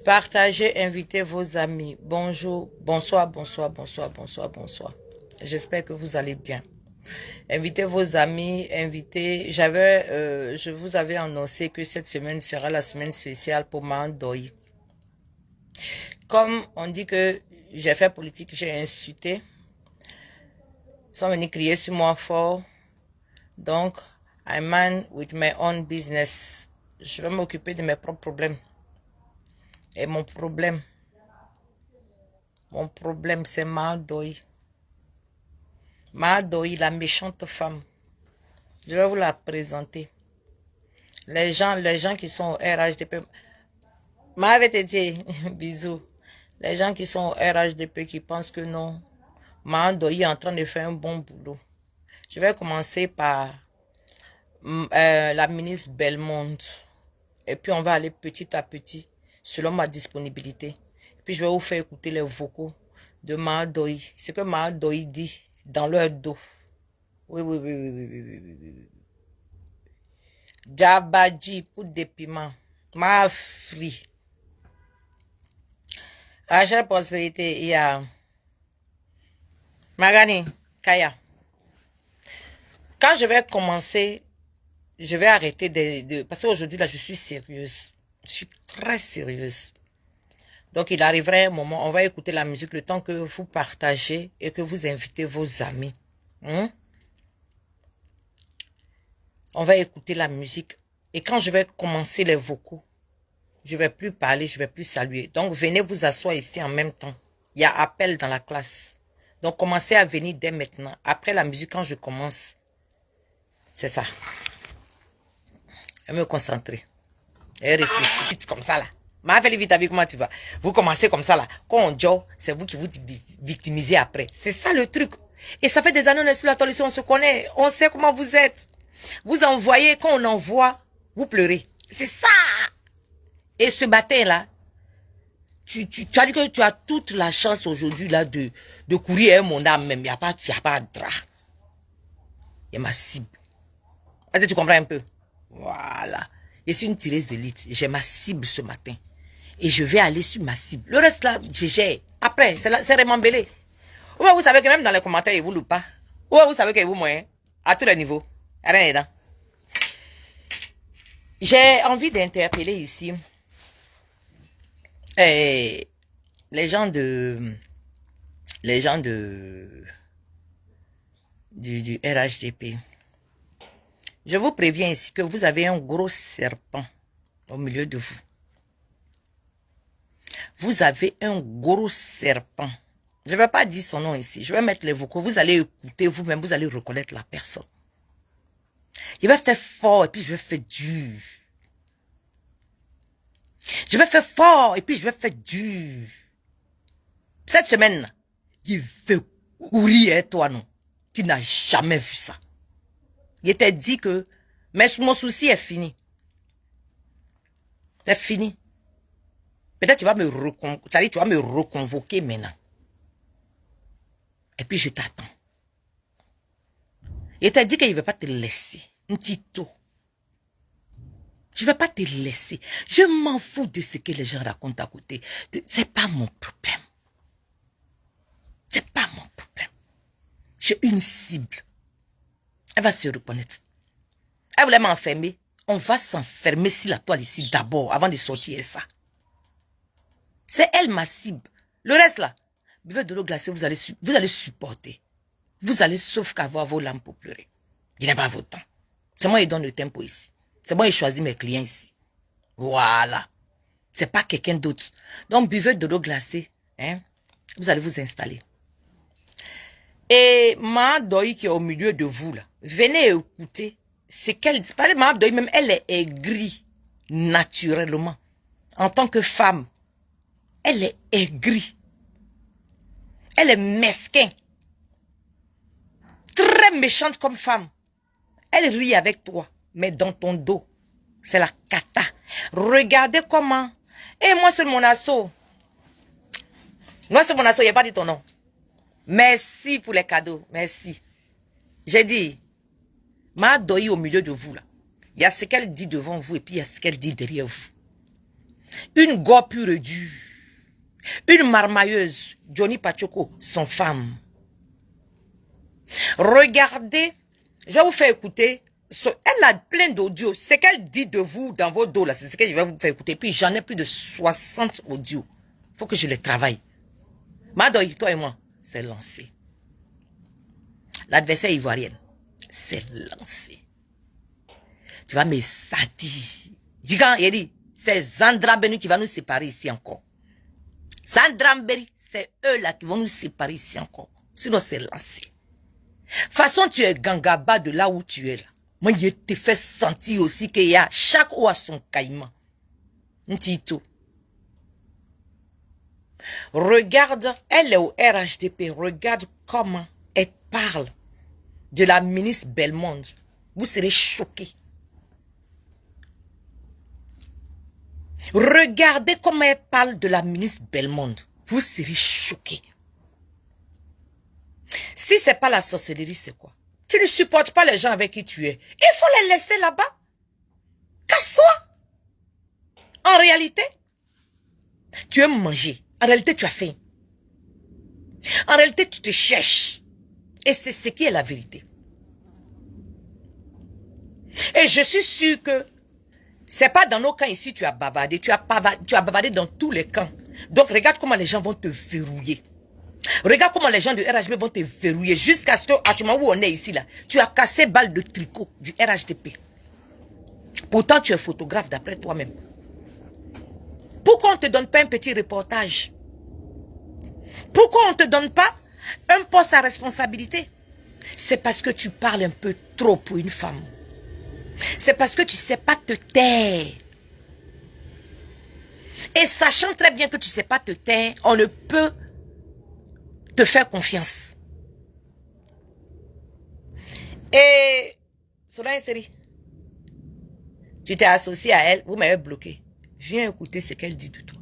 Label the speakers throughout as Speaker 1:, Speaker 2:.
Speaker 1: Partagez, invitez vos amis. Bonjour, bonsoir, bonsoir, bonsoir, bonsoir, bonsoir. J'espère que vous allez bien. Invitez vos amis, je vous avais annoncé que cette semaine sera la semaine spéciale pour Mandoï. Comme on dit que j'ai fait politique, j'ai insulté. Ils sont venus crier sur moi fort. Donc, I'm man with my own business. Je vais m'occuper de mes propres problèmes. Et mon problème, c'est Mandoï. Mandoï, la méchante femme. Je vais vous la présenter. Les gens qui sont au RHDP. M'avait dit, bisous. Les gens qui sont au RHDP qui pensent que non. Mandoï est en train de faire un bon boulot. Je vais commencer par la ministre Bellemonde. Et puis on va aller petit à petit, selon ma disponibilité. Et puis je vais vous faire écouter les vocaux de Mandoï. Ce que Mandoï dit dans leur dos. Oui. Djabadji pour des piments. Ma fri. Rachel Prospérité, il y a Magani, Kaya. Quand je vais commencer, je vais arrêter parce qu'aujourd'hui, là, je suis sérieuse. Je suis très sérieuse. Donc, il arriverait un moment, on va écouter la musique le temps que vous partagez et que vous invitez vos amis. On va écouter la musique. Et quand je vais commencer les vocaux, je ne vais plus parler, je ne vais plus saluer. Donc, venez vous asseoir ici en même temps. Il y a appel dans la classe. Donc, commencez à venir dès maintenant. Après la musique, quand je commence, c'est ça. Je vais me concentrer. Et réfléchir comme ça là. M'appelle vite avec comment tu vas. Vous commencez comme ça là. Quand on joue, c'est vous qui vous victimisez après. C'est ça le truc. Et ça fait des années on est sur la télévision, on se connaît. On sait comment vous êtes. Vous envoyez, quand on envoie, vous pleurez. C'est ça. Et ce matin là, tu as dit que tu as toute la chance aujourd'hui là de courir mon âme même. Il n'y a pas de drap. Il y a ma cible. Est-ce que tu comprends un peu? Voilà. Je suis une tireuse de litre. J'ai ma cible ce matin. Et je vais aller sur ma cible. Le reste là, je gère. Après, c'est remembélé. Ou vous savez que même dans les commentaires, ils vous louent pas. Ou vous savez qu'ils vous moyen. À tous les niveaux. Rien dedans. J'ai envie d'interpeller ici les gens du RHDP. Je vous préviens ici que vous avez un gros serpent au milieu de vous. Vous avez un gros serpent. Je ne vais pas dire son nom ici. Je vais mettre les vocaux. Vous allez écouter vous-même. Vous allez reconnaître la personne. Je vais faire fort et puis je vais faire dur. Je vais faire fort et puis je vais faire dur. Cette semaine, je vais courir, toi, non. Tu n'as jamais vu ça. Je t'ai dit que mon souci est fini. C'est fini. Peut-être tu vas me reconvoquer maintenant. Et puis je t'attends. Je t'ai dit que je ne vais pas te laisser. Un petit tôt. Je ne vais pas te laisser. Je m'en fous de ce que les gens racontent à côté. C'est pas mon problème. C'est pas mon problème. J'ai une cible. Elle va se reconnaître. Elle voulait m'enfermer. On va s'enfermer sur la toile ici d'abord, avant de sortir ça. C'est elle ma cible. Le reste là, buvez de l'eau glacée, vous allez supporter. Vous allez sauf qu'avoir vos larmes pour pleurer. Il n'est pas votre temps. C'est moi qui donne le tempo ici. C'est moi qui choisis mes clients ici. Voilà. C'est pas quelqu'un d'autre. Donc buvez de l'eau glacée. Hein? Vous allez vous installer. Et Mandoï qui est au milieu de vous là, venez écouter ce qu'elle dit. Parce que Mandoï même, elle est aigrie naturellement. En tant que femme, elle est aigrie. Elle est mesquin. Très méchante comme femme. Elle rit avec toi, mais dans ton dos, c'est la cata. Regardez comment. Et moi, sur mon assaut. Moi, sur mon assaut, il n'y a pas dit ton nom. Merci pour les cadeaux. Merci. J'ai dit, Mandoï au milieu de vous, là. Il y a ce qu'elle dit devant vous et puis il y a ce qu'elle dit derrière vous. Une go pure et dure. Une marmailleuse, Johnny Pachoko, son femme. Regardez, je vais vous faire écouter. Elle a plein d'audios. Ce qu'elle dit de vous dans vos dos, là, c'est ce que je vais vous faire écouter. Puis j'en ai plus de 60 audios. Il faut que je les travaille. Madoy, toi et moi, c'est lancé. L'adversaire ivoirienne, c'est lancé. Tu vas me satir. Gigant, il dit, c'est Zandra Benu qui va nous séparer ici encore. Zandra Benu, c'est eux là qui vont nous séparer ici encore. Sinon, c'est lancé. De toute façon, tu es gangaba de là où tu es là. Moi, je te fais sentir aussi qu'il y a chaque eau à son caïman. Ntito. Regarde, elle est au RHDP. Regarde comment elle parle de la ministre Bellemonde. Vous serez choqués. Regardez comment elle parle de la ministre Bellemonde. Vous serez choqués. Si ce n'est pas la sorcellerie, c'est quoi? Tu ne supportes pas les gens avec qui tu es. Il faut les laisser là-bas. Casse-toi. En réalité, tu aimes manger. En réalité, tu as faim. En réalité, tu te cherches. Et c'est ce qui est la vérité. Et je suis sûr que c'est pas dans nos camps ici tu as bavardé. Tu as bavardé dans tous les camps. Donc, regarde comment les gens vont te verrouiller. Regarde comment les gens du RHDP vont te verrouiller jusqu'à ce que, tu où on est ici, là, tu as cassé balle de tricot du RHDP. Pourtant, tu es photographe d'après toi-même. Pourquoi on ne te donne pas un petit reportage? Pourquoi on ne te donne pas un poste à responsabilité? C'est parce que tu parles un peu trop pour une femme. C'est parce que tu ne sais pas te taire. Et sachant très bien que tu ne sais pas te taire, on ne peut te faire confiance. Et Solange Seri, tu t'es associé à elle, vous m'avez bloqué. Viens écouter ce qu'elle dit de toi.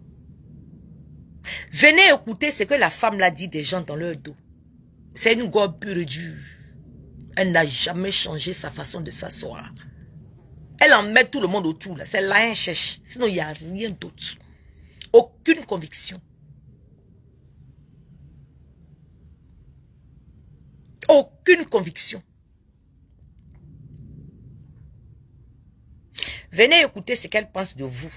Speaker 1: Venez écouter ce que la femme l'a dit des gens dans leur dos. C'est une gobe pure et dure. Elle n'a jamais changé sa façon de s'asseoir. Elle en met tout le monde autour. C'est là un cherche. Sinon, il n'y a rien d'autre. Aucune conviction. Aucune conviction. Venez écouter ce qu'elle pense de vous.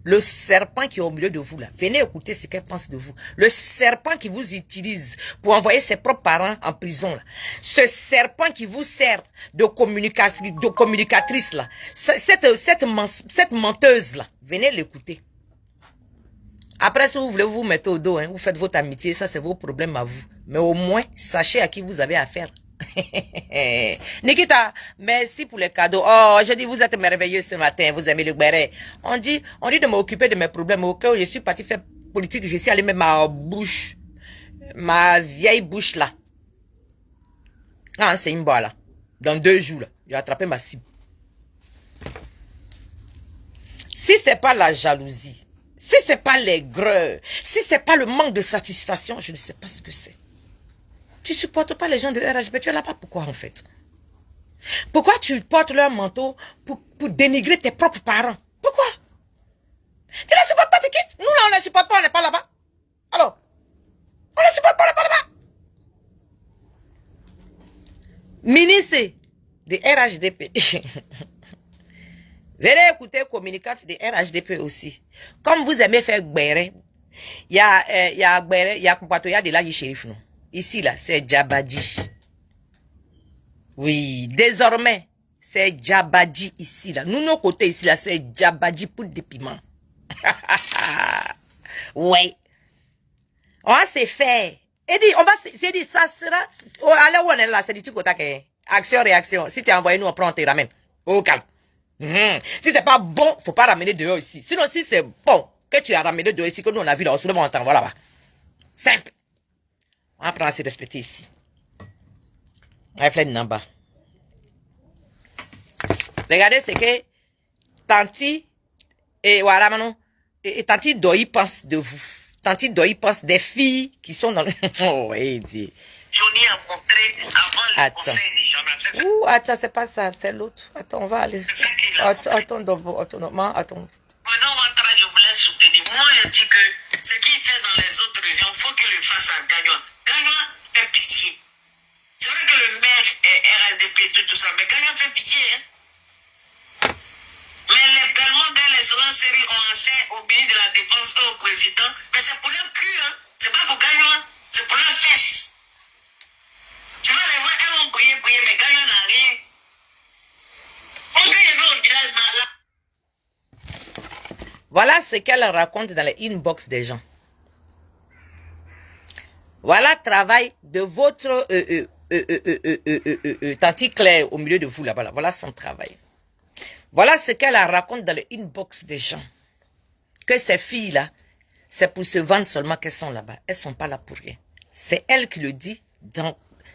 Speaker 1: Le serpent qui est au milieu de vous là. Venez écouter ce qu'elle pense de vous. Le serpent qui vous utilise pour envoyer ses propres parents en prison là. Ce serpent qui vous sert de communicatrice là. Cette menteuse là. Venez l'écouter. Après, si vous voulez vous mettre au dos, hein, vous faites votre amitié, ça c'est vos problèmes à vous. Mais au moins, sachez à qui vous avez affaire. Nikita, merci pour les cadeaux. Oh, je dis, vous êtes merveilleux ce matin, vous aimez le béret. On dit de m'occuper de mes problèmes. Au cas où je suis parti faire politique, je suis allé mettre ma bouche, ma vieille bouche là. Ah, c'est une boîte là. Dans 2 jours là, j'ai attrapé ma cible. Si c'est pas la jalousie, si c'est pas l'aigreur, si c'est pas le manque de satisfaction, je ne sais pas ce que c'est. Tu supportes pas les gens de RHB, tu es là-bas pourquoi en fait? Pourquoi tu portes leur manteau pour dénigrer tes propres parents? Pourquoi? Tu ne supportes pas, tu quittes. Nous là on ne supporte pas, on n'est pas là-bas. Alors, on ne supporte pas, on n'est pas là-bas. Ministre de RHDP. Venez écouter communicante de RHDP aussi. Comme vous aimez faire gbéré, il y a gbéré, il y a Kompatoya de la shérif non. Ici là, c'est Djabadji. Oui, désormais, c'est Djabadji ici là. Nous, nos côtés ici là, c'est Djabadji pour des piments. Oui. On va se faire. Et dit, on va se dire, ça sera. Oh, allez, où on est là, c'est du tout côté. Action, réaction. Si tu es envoyé, nous, on prend, on te ramène. Au calme. Si c'est pas bon, faut pas ramener dehors ici. Sinon, si c'est bon, que tu as ramené dehors ici, que nous, on a vu là, on se lève, on t'envoie là-bas. Simple. On apprend à se respecter ici. Regardez ce que Tanti et voilà maintenant et Tanti Doi pense de vous. Tanti Doi pense des filles qui sont dans le... Oh, oui, Dieu.
Speaker 2: Johnny a montré avant le conseil des journalistes.
Speaker 1: Ouh, attends, c'est pas ça, c'est l'autre. Attends, on va aller. Attends.
Speaker 2: Pendant mon travail, je voulais sert au ministre de la Défense et au président, mais c'est pour leur cul, hein. C'est pas pour Gagnon, c'est pour leurs fesses. Tu vas les voir, elles vont briller, mais Gagnon n'a rien. On peut y aller au village là.
Speaker 1: Voilà ce qu'elle raconte dans les inbox des gens. Voilà le travail de votre tante Claire au milieu de vous là-bas. Voilà son travail. Voilà ce qu'elle raconte dans les inbox des gens. Que ces filles-là, c'est pour se vendre seulement qu'elles sont là-bas. Elles ne sont pas là pour rien. C'est elle qui le dit.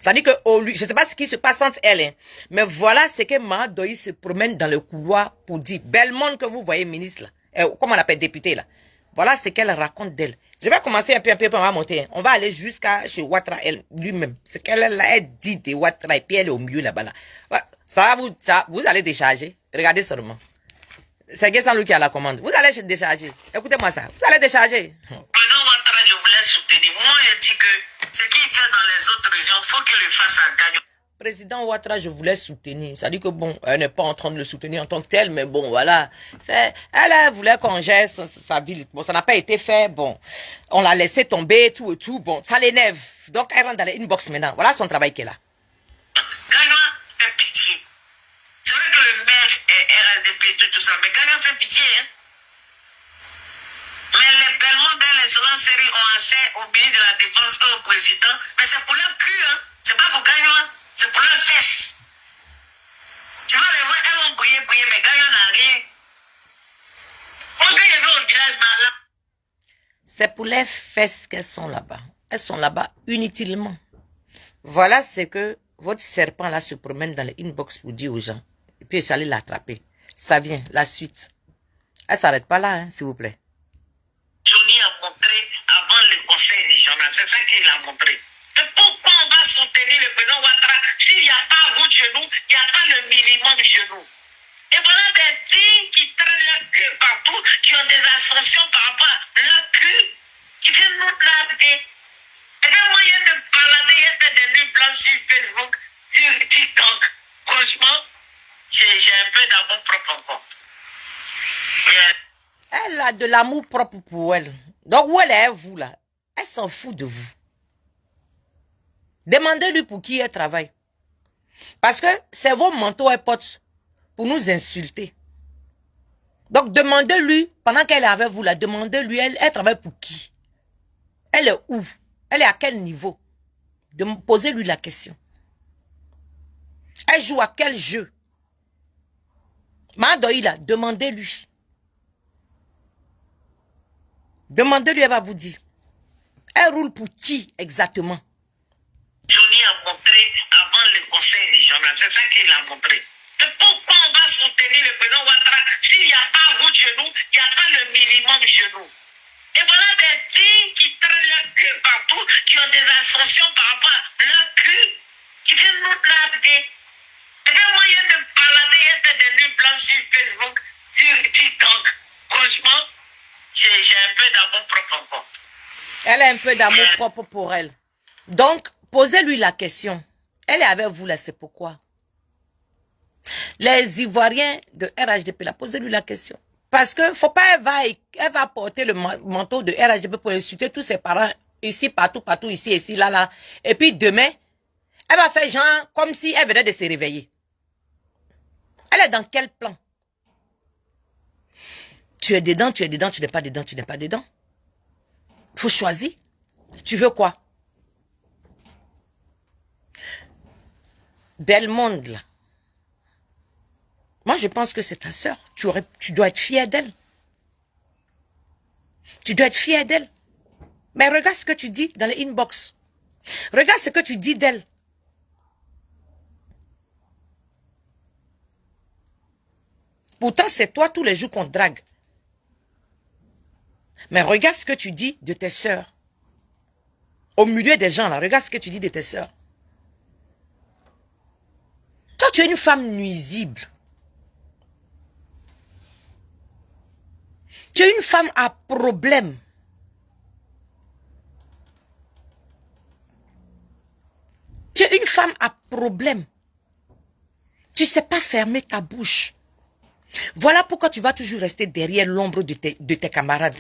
Speaker 1: Ça dit que je ne sais pas ce qui se passe entre elles. Hein, mais voilà ce que Mahadoyi se promène dans le couloir pour dire. Bellemonde que vous voyez, ministre là. Comment on appelle, député là. Voilà ce qu'elle raconte d'elle. Je vais commencer un peu, on va monter. Hein. On va aller jusqu'à chez Ouattara lui-même. Ce qu'elle elle dit de Ouattara et puis elle est au milieu là-bas. Là. Ouais, vous allez décharger. Regardez seulement. C'est Guessan qui a la commande. Vous allez décharger. Écoutez-moi ça. Vous allez décharger.
Speaker 2: Président Ouattara, je voulais soutenir. Moi, je dis que ce qu'il fait dans les autres régions, il faut qu'il le fasse à Gagnon.
Speaker 1: Président Ouattara, je voulais soutenir. Ça dit que bon, elle n'est pas en train de le soutenir en tant que tel, mais bon, voilà. Elle voulait qu'on gère sa ville. Bon, ça n'a pas été fait. Bon, on l'a laissé tomber, tout et tout. Bon, ça l'énerve. Donc, elle rentre dans les inbox maintenant. Voilà son travail qu'elle a.
Speaker 2: Gagnon fait pitié. C'est vrai que le maire est RSDP, tout ça, mais Gagnon fait pitié, hein. Mais les Bellemonde et les autres séries ont accès au ministre de la Défense et au président, mais c'est pour leur cul, hein. C'est pas pour Gagnon, c'est pour leurs fesses. Tu vas les voir, elles vont briller, mais Gagnon n'a rien. On peut y aller au village là.
Speaker 1: C'est pour les fesses qu'elles sont là-bas. Elles sont là-bas inutilement. Voilà ce que votre serpent là se promène dans les inbox pour dire aux gens. Et puis j'allais l'attraper. Ça vient, la suite. Elle s'arrête pas là, hein, s'il vous plaît.
Speaker 2: Johnny a montré avant le conseil régional, c'est ça qu'il a montré. Mais pourquoi on va soutenir le président Ouattara s'il n'y a pas route chez nous, il n'y a pas le minimum chez nous? Et voilà des filles qui traînent leur cul partout, qui ont des ascensions par rapport à leur cul, qui viennent nous larguer. Et bien moyen de me balader, il y a des nuits blanches sur Facebook, sur TikTok. Franchement, j'ai un peu d'amour propre encore.
Speaker 1: Elle a de l'amour propre pour elle. Donc où elle est, vous là? Elle s'en fout de vous. Demandez-lui pour qui elle travaille. Parce que c'est vos manteaux et potes pour nous insulter. Donc demandez-lui, pendant qu'elle est avec vous là, demandez-lui, elle travaille pour qui? Elle est où? Elle est à quel niveau? Posez-lui la question. Elle joue à quel jeu? Mahadoyi là, demandez-lui. Demandez-lui, elle va vous dire. Elle roule pour qui exactement?
Speaker 2: Johnny a montré avant le conseil régional, c'est ça qu'il a montré. Mais pourquoi on va soutenir le président Ouattara s'il n'y a pas route chez nous, il n'y a pas le minimum chez nous? Et voilà des filles qui traînent leur cul partout, qui ont des ascensions par rapport à leur cul, qui viennent nous larguer. Et bien moyen de me balader, il y a des nuits blanches sur Facebook, sur TikTok. Franchement, j'ai un peu d'amour propre encore.
Speaker 1: Elle a un peu d'amour propre pour elle. Donc, posez-lui la question. Elle est avec vous là, c'est pourquoi? Les Ivoiriens de RHDP là, posez-lui la question. Parce que faut pas, elle va porter le manteau de RHDP pour insulter tous ses parents ici, partout, ici, là. Et puis demain, elle va faire genre comme si elle venait de se réveiller. Elle est dans quel plan? Tu es dedans, tu n'es pas dedans, tu n'es pas dedans. Faut choisir. Tu veux quoi? Bellemonde, là. Moi, je pense que c'est ta sœur. Tu dois être fier d'elle. Tu dois être fier d'elle. Mais regarde ce que tu dis dans les inbox. Regarde ce que tu dis d'elle. Pourtant, c'est toi tous les jours qu'on drague. Mais regarde ce que tu dis de tes sœurs. Au milieu des gens, là, regarde ce que tu dis de tes sœurs. Toi, tu es une femme nuisible. Tu es une femme à problème. Tu es une femme à problème. Tu ne sais pas fermer ta bouche. Voilà pourquoi tu vas toujours rester derrière l'ombre de tes camarades.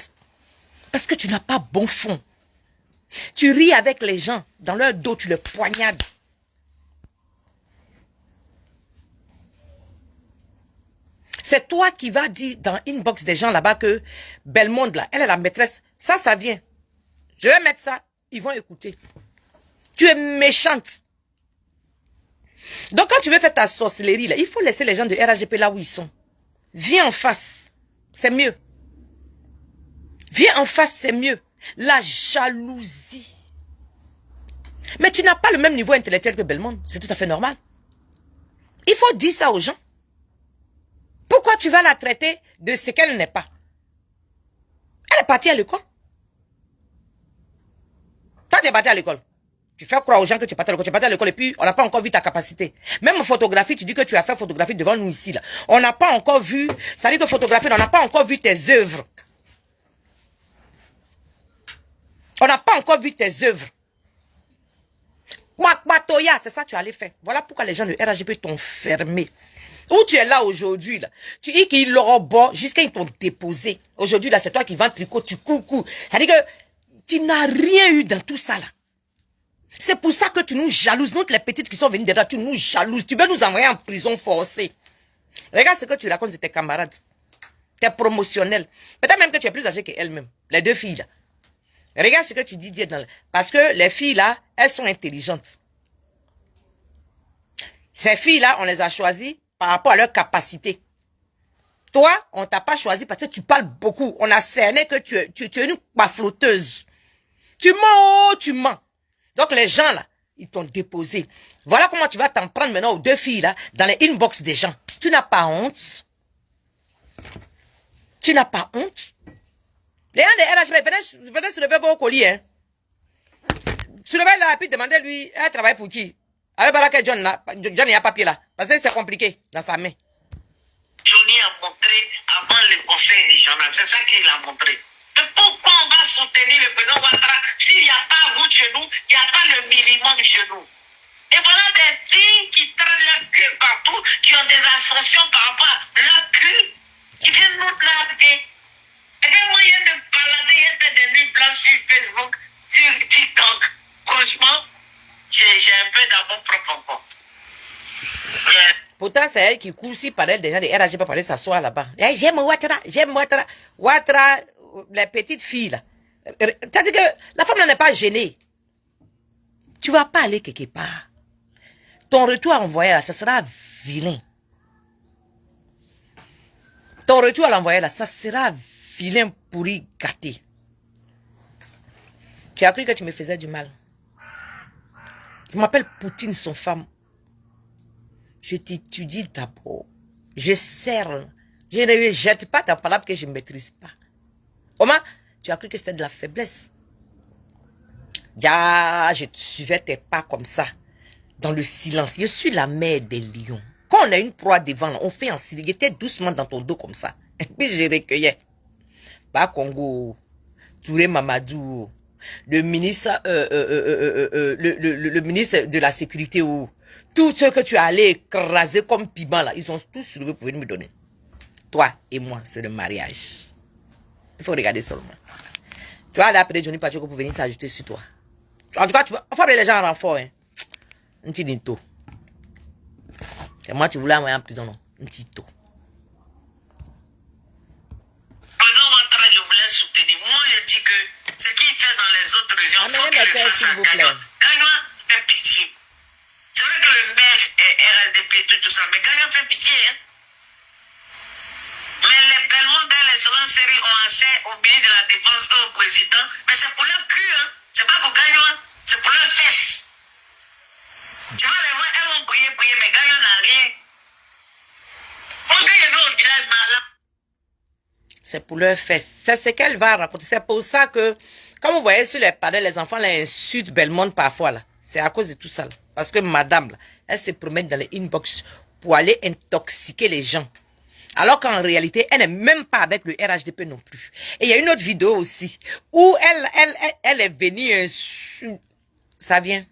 Speaker 1: Parce que tu n'as pas bon fond. Tu ris avec les gens. Dans leur dos, tu les poignardes. C'est toi qui vas dire dans inbox des gens là-bas que Belmonde, là, elle est la maîtresse. Ça vient. Je vais mettre ça. Ils vont écouter. Tu es méchante. Donc, quand tu veux faire ta sorcellerie, là, il faut laisser les gens de RHDP là où ils sont. Viens en face. C'est mieux. Viens en face, c'est mieux. La jalousie. Mais tu n'as pas le même niveau intellectuel que Belmonde. C'est tout à fait normal. Il faut dire ça aux gens. Pourquoi tu vas la traiter de ce qu'elle n'est pas? Elle est partie à l'école. Toi, tu es parti à l'école. Tu fais croire aux gens que tu es parti à l'école. Tu es parti à l'école et puis on n'a pas encore vu ta capacité. Même en photographie, tu dis que tu as fait photographie devant nous ici. Là. On n'a pas encore vu, ça dit que photographie, on n'a pas encore vu tes œuvres. On n'a pas encore vu tes œuvres. Toya, c'est ça que tu allais faire. Voilà pourquoi les gens de RHDP t'ont fermé. Où tu es là aujourd'hui, là. Tu dis qu'ils l'auront bon jusqu'à ils t'ont déposé. Aujourd'hui, là, c'est toi qui vends tricot, tu cours. Ça dit que tu n'as rien eu dans tout ça, là. C'est pour ça que tu nous jalouses. Nous, les petites qui sont venues derrière, tu nous jalouses. Tu veux nous envoyer en prison forcée. Regarde ce que tu racontes de tes camarades. Tes promotionnels. Peut-être même que tu es plus âgée qu'elles-mêmes. Les deux filles, là. Regarde ce que tu dis. Parce que les filles, là, elles sont intelligentes. Ces filles-là, on les a choisies par rapport à leur capacité. Toi, on t'a pas choisi parce que tu parles beaucoup. On a cerné que tu es une pafloteuse. Tu mens, oh, tu mens. Donc les gens là, ils t'ont déposé. Voilà comment tu vas t'en prendre maintenant aux deux filles là, dans les inbox des gens. Tu n'as pas honte. Tu n'as pas honte. Les gens de RHB, venez soulever vos colis. Hein. Soulevez là et puis demandez-lui, elle travaille pour qui? Avec Baraka John là, John il a papier là. Parce que c'est compliqué dans sa main.
Speaker 2: Johnny a montré avant le conseil régional. C'est ça qu'il a montré. Mais pourquoi on va soutenir le président Ouattara s'il n'y a pas route chez nous, il n'y a pas le minimum chez nous? Et voilà des filles qui traînent leur cul partout, qui ont des ascensions par rapport à leur cul, qui viennent nous larguer. Et des moyens de balader, il y a des nuits blanches sur Facebook, sur TikTok. Franchement, j'ai un peu d'amour propre encore.
Speaker 1: Pourtant, c'est elle qui court si par elle, déjà, les RHG pas parler s'asseoir là-bas. Hey, j'aime Ouattara, j'aime Ouattara. Ouattara, les petites filles là. C'est-à-dire que la femme n'est pas gênée. Tu vas pas aller quelque part. Ton retour à l'envoyer là, ça sera vilain. Ton retour à l'envoyer là, ça sera vilain pourri gâté. Tu as cru que tu me faisais du mal. Je m'appelle Poutine, son femme. Je t'étudie d'abord. Je cerne. Je ne jette pas ta parole que je ne maîtrise pas. Comment? Tu as cru que c'était de la faiblesse. Je te suivais tes pas comme ça. Dans le silence. Je suis la mère des lions. Quand on a une proie devant, on fait en silence. J'étais doucement dans ton dos comme ça. Et puis je recueillais. Pas Congo. Touré Mamadou. Le ministre, le ministre de la sécurité ou tout ce que tu allais écraser comme piment là, ils ont tous soulevé pour venir me donner. Toi et moi, c'est le mariage. Il faut regarder seulement. Tu vas aller appeler Johnny Pacheco pour venir s'ajouter sur toi. En tout cas, il faut appeler les gens en renfort. Hein. Un petit nito. Et moi, tu voulais envoyer en prison, non? Un petit tôt.
Speaker 2: Je voulais soutenir. Moi, je dis que ce qu'il fait dans les autres régions, il faut qu'il le fasse à Gagnon. Gagnon fait pitié. C'est vrai que le maire est RLDP, tout ça, mais Gagnon fait pitié. Hein? Mais les Belmonde dans les secondes séries ont accès au ministre de la Défense et au président, mais c'est pour leur cul, hein? C'est pas pour Gagnon, c'est pour leur fesse. Tu vois, les voix, elles vont briller, mais Gagnon n'a rien. Pourquoi il est au village là?
Speaker 1: C'est pour leur fesses. C'est ce qu'elle va raconter. C'est pour ça que, comme vous voyez sur les panels, les enfants insultent Belmonde parfois là. C'est à cause de tout ça là. Parce que madame là, elle se promène dans les inbox pour aller intoxiquer les gens. Alors qu'en réalité, elle n'est même pas avec le RHDP non plus. Et il y a une autre vidéo aussi où elle est venue. Ça vient.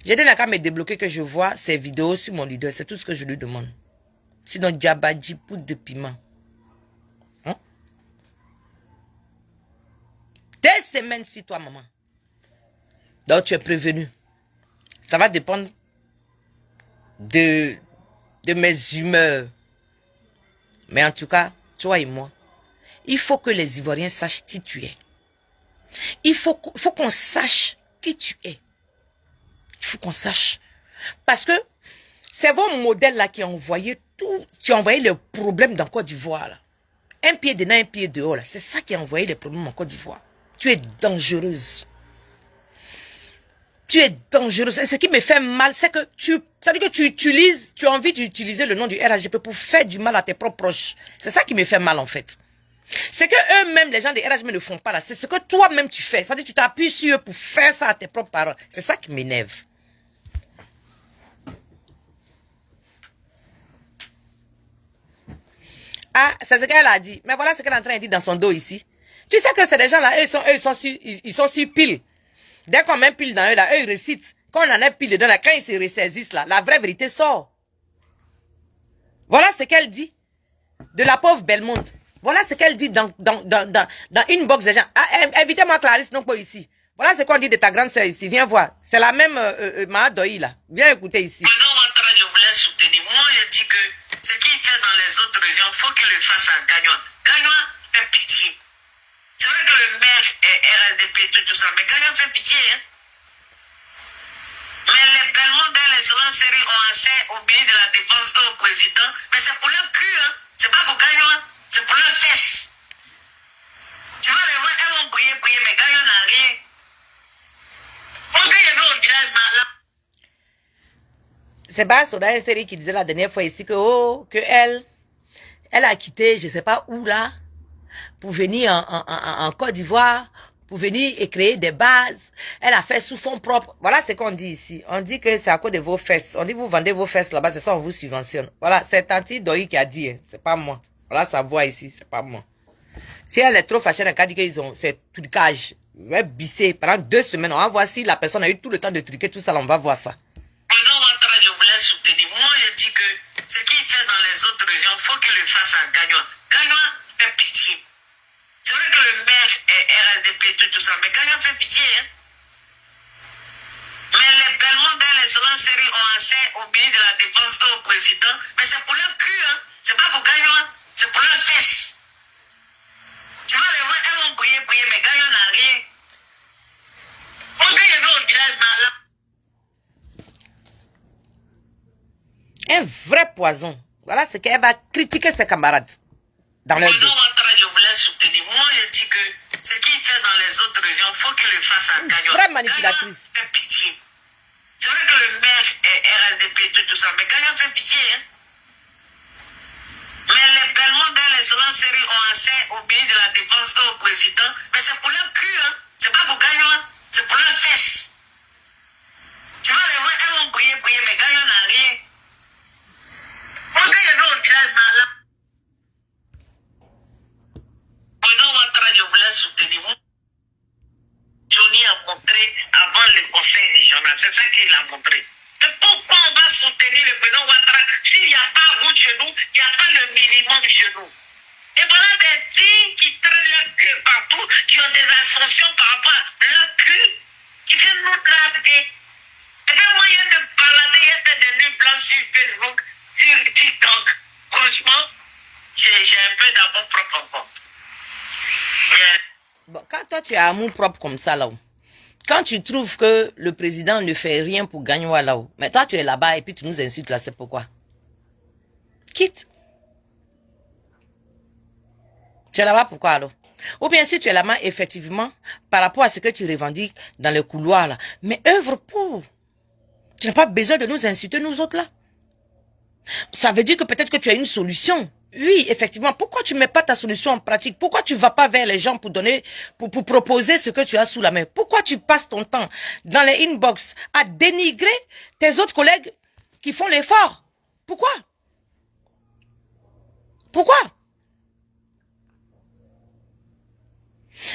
Speaker 1: J'ai dit qu'à me débloquer que je vois ces vidéos sur mon leader. C'est tout ce que je lui demande. Sinon, djabadji, poudre de piment. Hein? 2 semaines si toi, maman. Donc, tu es prévenu. Ça va dépendre de mes humeurs. Mais en tout cas, toi et moi, il faut que les Ivoiriens sachent qui tu es. Il faut qu'on sache qui tu es. Il faut qu'on sache. Parce que c'est vos modèles là qui ont envoyé tout, qui ont envoyé les problèmes dans Côte d'Ivoire. Un pied dedans, un pied dehors. C'est ça qui a envoyé les problèmes en Côte d'Ivoire. Tu es dangereuse. Tu es dangereuse. Et ce qui me fait mal, c'est que c'est-à-dire que tu utilises, tu as envie d'utiliser le nom du RHDP pour faire du mal à tes propres proches. C'est ça qui me fait mal en fait. C'est que eux-mêmes, les gens des RHDP ne le font pas là. C'est ce que toi-même tu fais. C'est-à-dire que tu t'appuies sur eux pour faire ça à tes propres parents. C'est ça qui m'énerve. Ah, c'est ce qu'elle a dit. Mais voilà ce qu'elle est en train de dire dans son dos ici. Tu sais que c'est des gens là, ils sont sur pile. Dès qu'on met pile dans eux là, eux ils récitent. Quand on enlève pile dedans là, quand ils se ressaisissent là, la vraie vérité sort. Voilà ce qu'elle dit de la pauvre Belmonde. Voilà ce qu'elle dit dans inbox des gens. Ah, invitez-moi Clarisse, non pas ici. Voilà ce qu'on dit de ta grande soeur ici. Viens voir. C'est la même Mahadoï là. Viens écouter ici.
Speaker 2: Maintenant, Ouattara, je voulais soutenir. Moi, je dis que ce qu'il fait dans les autres régions, il faut qu'il le fasse à Gagnois. Gagnois fait pitié. C'est vrai que le maire est RLDP, tout ça, mais Gagnois fait pitié. Hein? Mais les Belmonts dans les autres séries ont assez au ministre de la Défense et au président, mais c'est pour leur cul, hein? C'est pas pour Gagnois, c'est pour leur fesse. Tu vas les voir, elles vont briller, mais Gagnois n'a rien.
Speaker 1: C'est Bas Soda, une série qui disait la dernière fois ici que elle a quitté, je sais pas où là, pour venir en Côte d'Ivoire, pour venir et créer des bases. Elle a fait sous fonds propres. Voilà ce qu'on dit ici. On dit que c'est à cause de vos fesses. On dit que vous vendez vos fesses là-bas, c'est ça, on vous subventionne. Voilà, c'est Tanti Doyi qui a dit, hein. C'est pas moi. Voilà sa voix ici, c'est pas moi. Si elle est trop fâchée, elle a dit qu'ils ont, c'est trucage. Elle va bisser pendant 2 semaines. On va voir si la personne a eu tout le temps de truquer tout ça, on va voir ça.
Speaker 2: Président Ouattara, je voulais soutenir. Moi, je dis que ce qu'il fait dans les autres régions, il faut qu'il le fasse à Gagnois. Gagnois fait pitié. C'est vrai que le maire est RLDP, tout ça, mais Gagnois fait pitié. Hein? Mais les Belmonts dans les autres séries ont assez au ministre de la Défense et au président, mais c'est pour leur cul. Hein? C'est pas pour Gagnois, c'est pour leur fesse. Tu vas les voir, elles vont briller, mais Gagnois n'a rien. On dit que nous, au village, là.
Speaker 1: Un vrai poison. Voilà ce qu'elle va critiquer ses camarades. Dans leur dos.
Speaker 2: Je voulais soutenir. Moi, je dis que ce qu'il fait dans les autres régions, il faut qu'il le fasse à Gagnois.
Speaker 1: Vraie manipulatrice.
Speaker 2: Gagnois fait pitié. C'est vrai que le maire est RLDP, tout ça, mais Gagnois fait pitié. Hein? Mais les Belmonts dans les autres séries ont assez au ministre de la Défense et au président, mais c'est pour leur cul. Hein? C'est pas pour Gagnois, c'est pour leur fesse. Tu vas les voir, elles vont briller, mais Gagnois n'a rien. On dit que nous, au village, là. Président Ouattara, je voulais soutenir. Johnny a montré avant le conseil régional, c'est ça qu'il a montré. Et pourquoi on va soutenir le président Ouattara s'il n'y a pas route chez nous, il n'y a pas le minimum chez nous? Et voilà des filles qui traînent leur cul partout, qui ont des ascensions par rapport à leur cul, qui viennent nous draguer. Et des moyens de balader, il y a des nuits blanches sur Facebook, sur TikTok. Franchement, j'ai un peu d'amour propre encore.
Speaker 1: Bon, quand toi tu as amour propre comme ça là-haut, quand tu trouves que le président ne fait rien pour Gagnois là-haut, mais toi tu es là-bas et puis tu nous insultes là, c'est pourquoi? Quitte. Tu es là-bas pourquoi alors? Ou bien si tu es là-bas effectivement par rapport à ce que tu revendiques dans le couloir là, mais œuvre pour. Tu n'as pas besoin de nous insulter nous autres là. Ça veut dire que peut-être que tu as une solution. Oui, effectivement. Pourquoi tu ne mets pas ta solution en pratique? Pourquoi tu ne vas pas vers les gens pour donner, pour proposer ce que tu as sous la main? Pourquoi tu passes ton temps dans les inbox à dénigrer tes autres collègues qui font l'effort? Pourquoi? Pourquoi?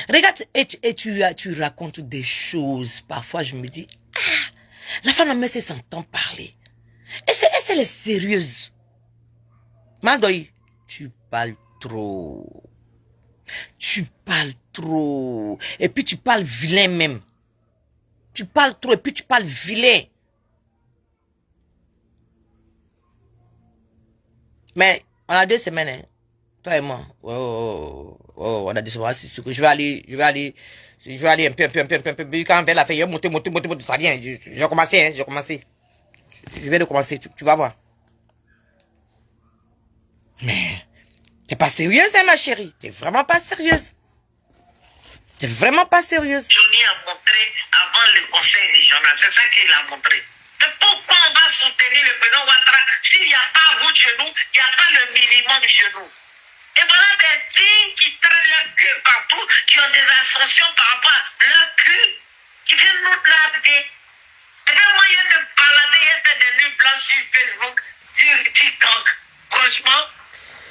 Speaker 1: Regarde, et tu racontes des choses. Parfois, je me dis, la femme, elle s'entend parler. Et elle est sérieuse. Mandoï, tu parles trop. Tu parles trop. Et puis tu parles vilain même. Tu parles trop et puis tu parles vilain. Mais on a 2 semaines, hein. Toi et moi. On a 2 semaines. Je vais aller un peu. Quand vers la fin, monter, ça vient. J'ai commencé, hein, j'ai commencé. Je viens de commencer, tu vas voir. Mais, t'es pas sérieuse, hein, ma chérie. T'es vraiment pas sérieuse. T'es vraiment pas sérieuse.
Speaker 2: Johnny a montré avant le conseil régional. C'est ça qu'il a montré. Mais pourquoi on va soutenir le président Ouattara s'il n'y a pas route chez nous, il n'y a pas le minimum chez nous? Et voilà des filles qui traînent leur cul partout, qui ont des ascensions par rapport à leur cul, qui viennent nous larguer. Et bien, moi, il y a de balader, il y a des nuits blanches sur Facebook, sur TikTok. Franchement,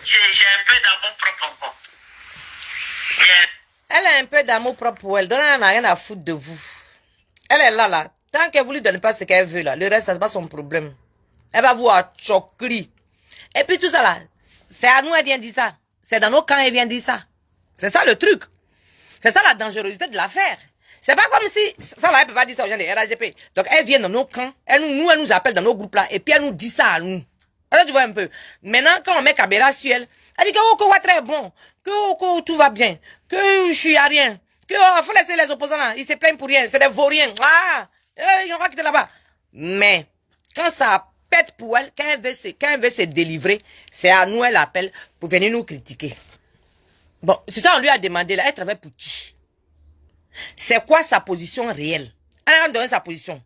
Speaker 2: j'ai un peu d'amour propre encore.
Speaker 1: Elle a un peu d'amour propre pour elle. Donc, elle n'a rien à foutre de vous. Elle est là. Tant qu'elle vous lui donne pas ce qu'elle veut, là, le reste, ça c'est pas son problème. Elle va vous choquer. Et puis tout ça, là, c'est à nous, elle vient dire ça. C'est dans nos camps, elle vient dire ça. C'est ça le truc. C'est ça la dangerosité de l'affaire. C'est pas comme si, ça là, elle peut pas dire ça aux gens des RAGP. Donc, elle vient dans nos camps, elle nous appelle dans nos groupes là, et puis elle nous dit ça à nous. Alors, tu vois un peu. Maintenant, quand on met Kabila sur elle, elle dit que oh, très bon, que tout va bien, que je suis à rien, que faut laisser les opposants là, ils se plaignent pour rien, c'est des vauriens. Ah, ils ont quitté là-bas. Mais, quand ça pète pour elle, quand elle veut se délivrer, c'est à nous, elle appelle pour venir nous critiquer. Bon, c'est ça, on lui a demandé là, elle travaille pour qui? C'est quoi sa position réelle? Elle a donné sa position.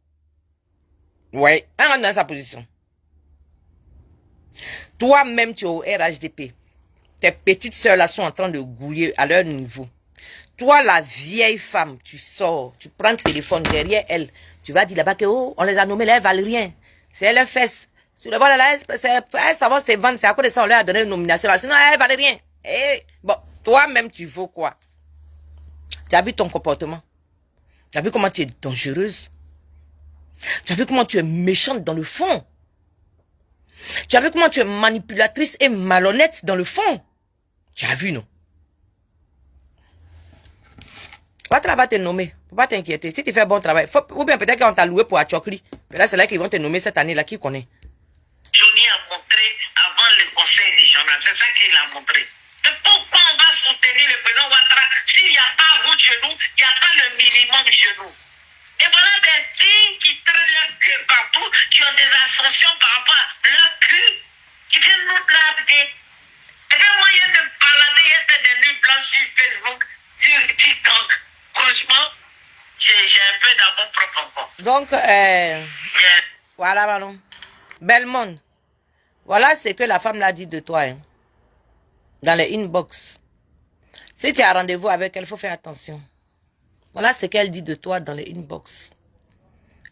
Speaker 1: Ouais, elle a donné sa position. Toi-même, tu es au RHDP. Tes petites sœurs là sont en train de gouiller à leur niveau. Toi, la vieille femme, tu sors, tu prends le téléphone derrière elle. Tu vas dire là-bas que, oh, on les a nommés là, elles valent rien. C'est leurs fesses. Tu le vois là, elles savent ses ventes, c'est à cause de ça, on leur a donné une nomination là. Sinon, elles valent rien. Et, bon, toi-même, tu vaux quoi? Tu as vu ton comportement? Tu as vu comment tu es dangereuse? Tu as vu comment tu es méchante dans le fond? Tu as vu comment tu es manipulatrice et malhonnête dans le fond? Tu as vu, non? Ouattara va te nommer. Faut pas t'inquiéter. Si tu fais bon travail, ou bien peut-être qu'on t'a loué pour Achokri. Là, c'est là qu'ils vont te nommer cette année-là. Qui connaît?
Speaker 2: Johnny a montré avant le conseil régional. C'est ça qu'il a montré. Mais pourquoi on va soutenir le président Ouattara s'il n'y a pas route chez nous, il n'y a pas le minimum chez nous? Et voilà des filles qui traînent leur cul partout, qui ont des ascensions par rapport à leur cul, qui viennent nous larguer. Et bien, moi, il y a de balader, il y a des nuits blanches sur Facebook, sur TikTok. Franchement, j'ai un peu d'amour propre encore.
Speaker 1: Donc, voilà, Manon. Belmond. Voilà ce que la femme l'a dit de toi, hein, dans les inbox. Si tu as rendez-vous avec elle, il faut faire attention. Voilà ce qu'elle dit de toi dans les inbox.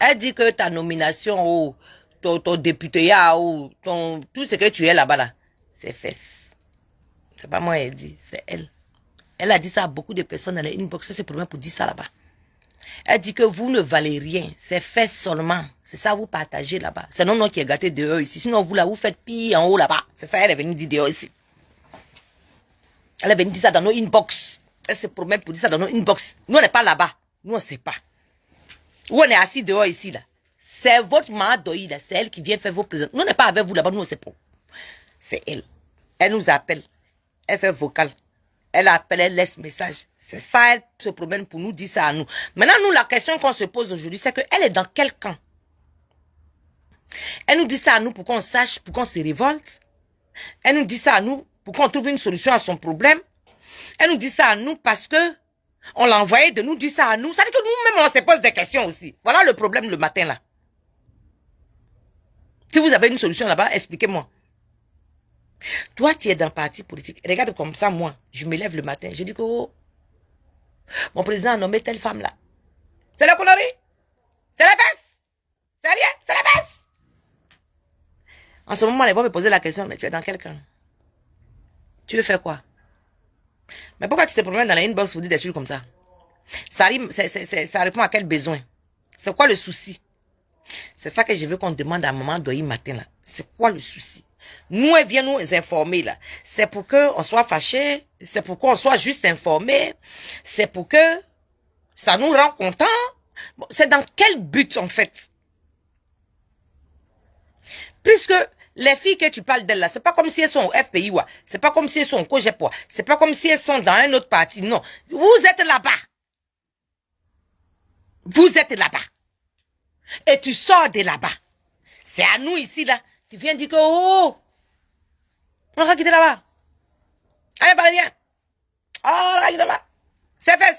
Speaker 1: Elle dit que ta nomination ou ton député ou tout ce que tu es là-bas, là, c'est fesses. C'est pas moi, elle dit, c'est elle. Elle a dit ça à beaucoup de personnes dans les inbox. C'est pour moi pour dire ça là-bas. Elle dit que vous ne valez rien. C'est fait seulement. C'est ça vous partagez là-bas. C'est non qui est gâté dehors ici. Sinon vous là, vous faites pire en haut là-bas. C'est ça, elle est venue dire dehors ici. Elle est venue dire ça dans nos inbox. Elle se promet pour dire ça dans nos inbox. Nous on n'est pas là-bas. Nous on ne sait pas. Où on est assis dehors ici là. C'est votre maman d'Oï là. C'est elle qui vient faire vos présents. Nous on n'est pas avec vous là-bas. Nous on ne sait pas. C'est elle. Elle nous appelle. Elle fait vocal. Elle appelle, elle laisse message. C'est ça, elle se promène pour nous dire ça à nous. Maintenant, nous, la question qu'on se pose aujourd'hui, c'est qu'elle est dans quel camp? Elle nous dit ça à nous pour qu'on sache, pour qu'on se révolte. Elle nous dit ça à nous pour qu'on trouve une solution à son problème. Elle nous dit ça à nous parce que on l'a envoyé de nous dire ça à nous. Ça veut dire que nous-mêmes, on se pose des questions aussi. Voilà le problème le matin là. Si vous avez une solution là-bas, expliquez-moi. Toi, tu es dans le parti politique. Regarde comme ça, moi, je me lève le matin. Je dis que oh, mon président a nommé telle femme là. C'est la connerie. C'est la fesses. C'est rien. C'est la fesses. En ce moment, ils vont me poser la question, mais tu es dans quel camp? Tu veux faire quoi? Mais pourquoi tu te promènes dans la inbox pour dire des trucs comme ça? Ça répond à quel besoin? C'est quoi le souci? C'est ça que je veux qu'on demande à maman Doyi matin là. C'est quoi le souci? Nous, elle vient nous informer, là. C'est pour qu'on soit fâché, c'est pour qu'on soit juste informé, c'est pour que ça nous rend contents. Bon, c'est dans quel but, en fait? Puisque les filles que tu parles d'elles là, c'est pas comme si elles sont au FPI, ouais. C'est pas comme si elles sont au Cogepois. C'est pas comme si elles sont dans un autre parti, non. Vous êtes là-bas. Vous êtes là-bas. Et tu sors de là-bas. C'est à nous ici, là. Tu viens dire que, oh, on va quitter là-bas. Allez, parlez bien. Oh, on va quitter là-bas. C'est fait.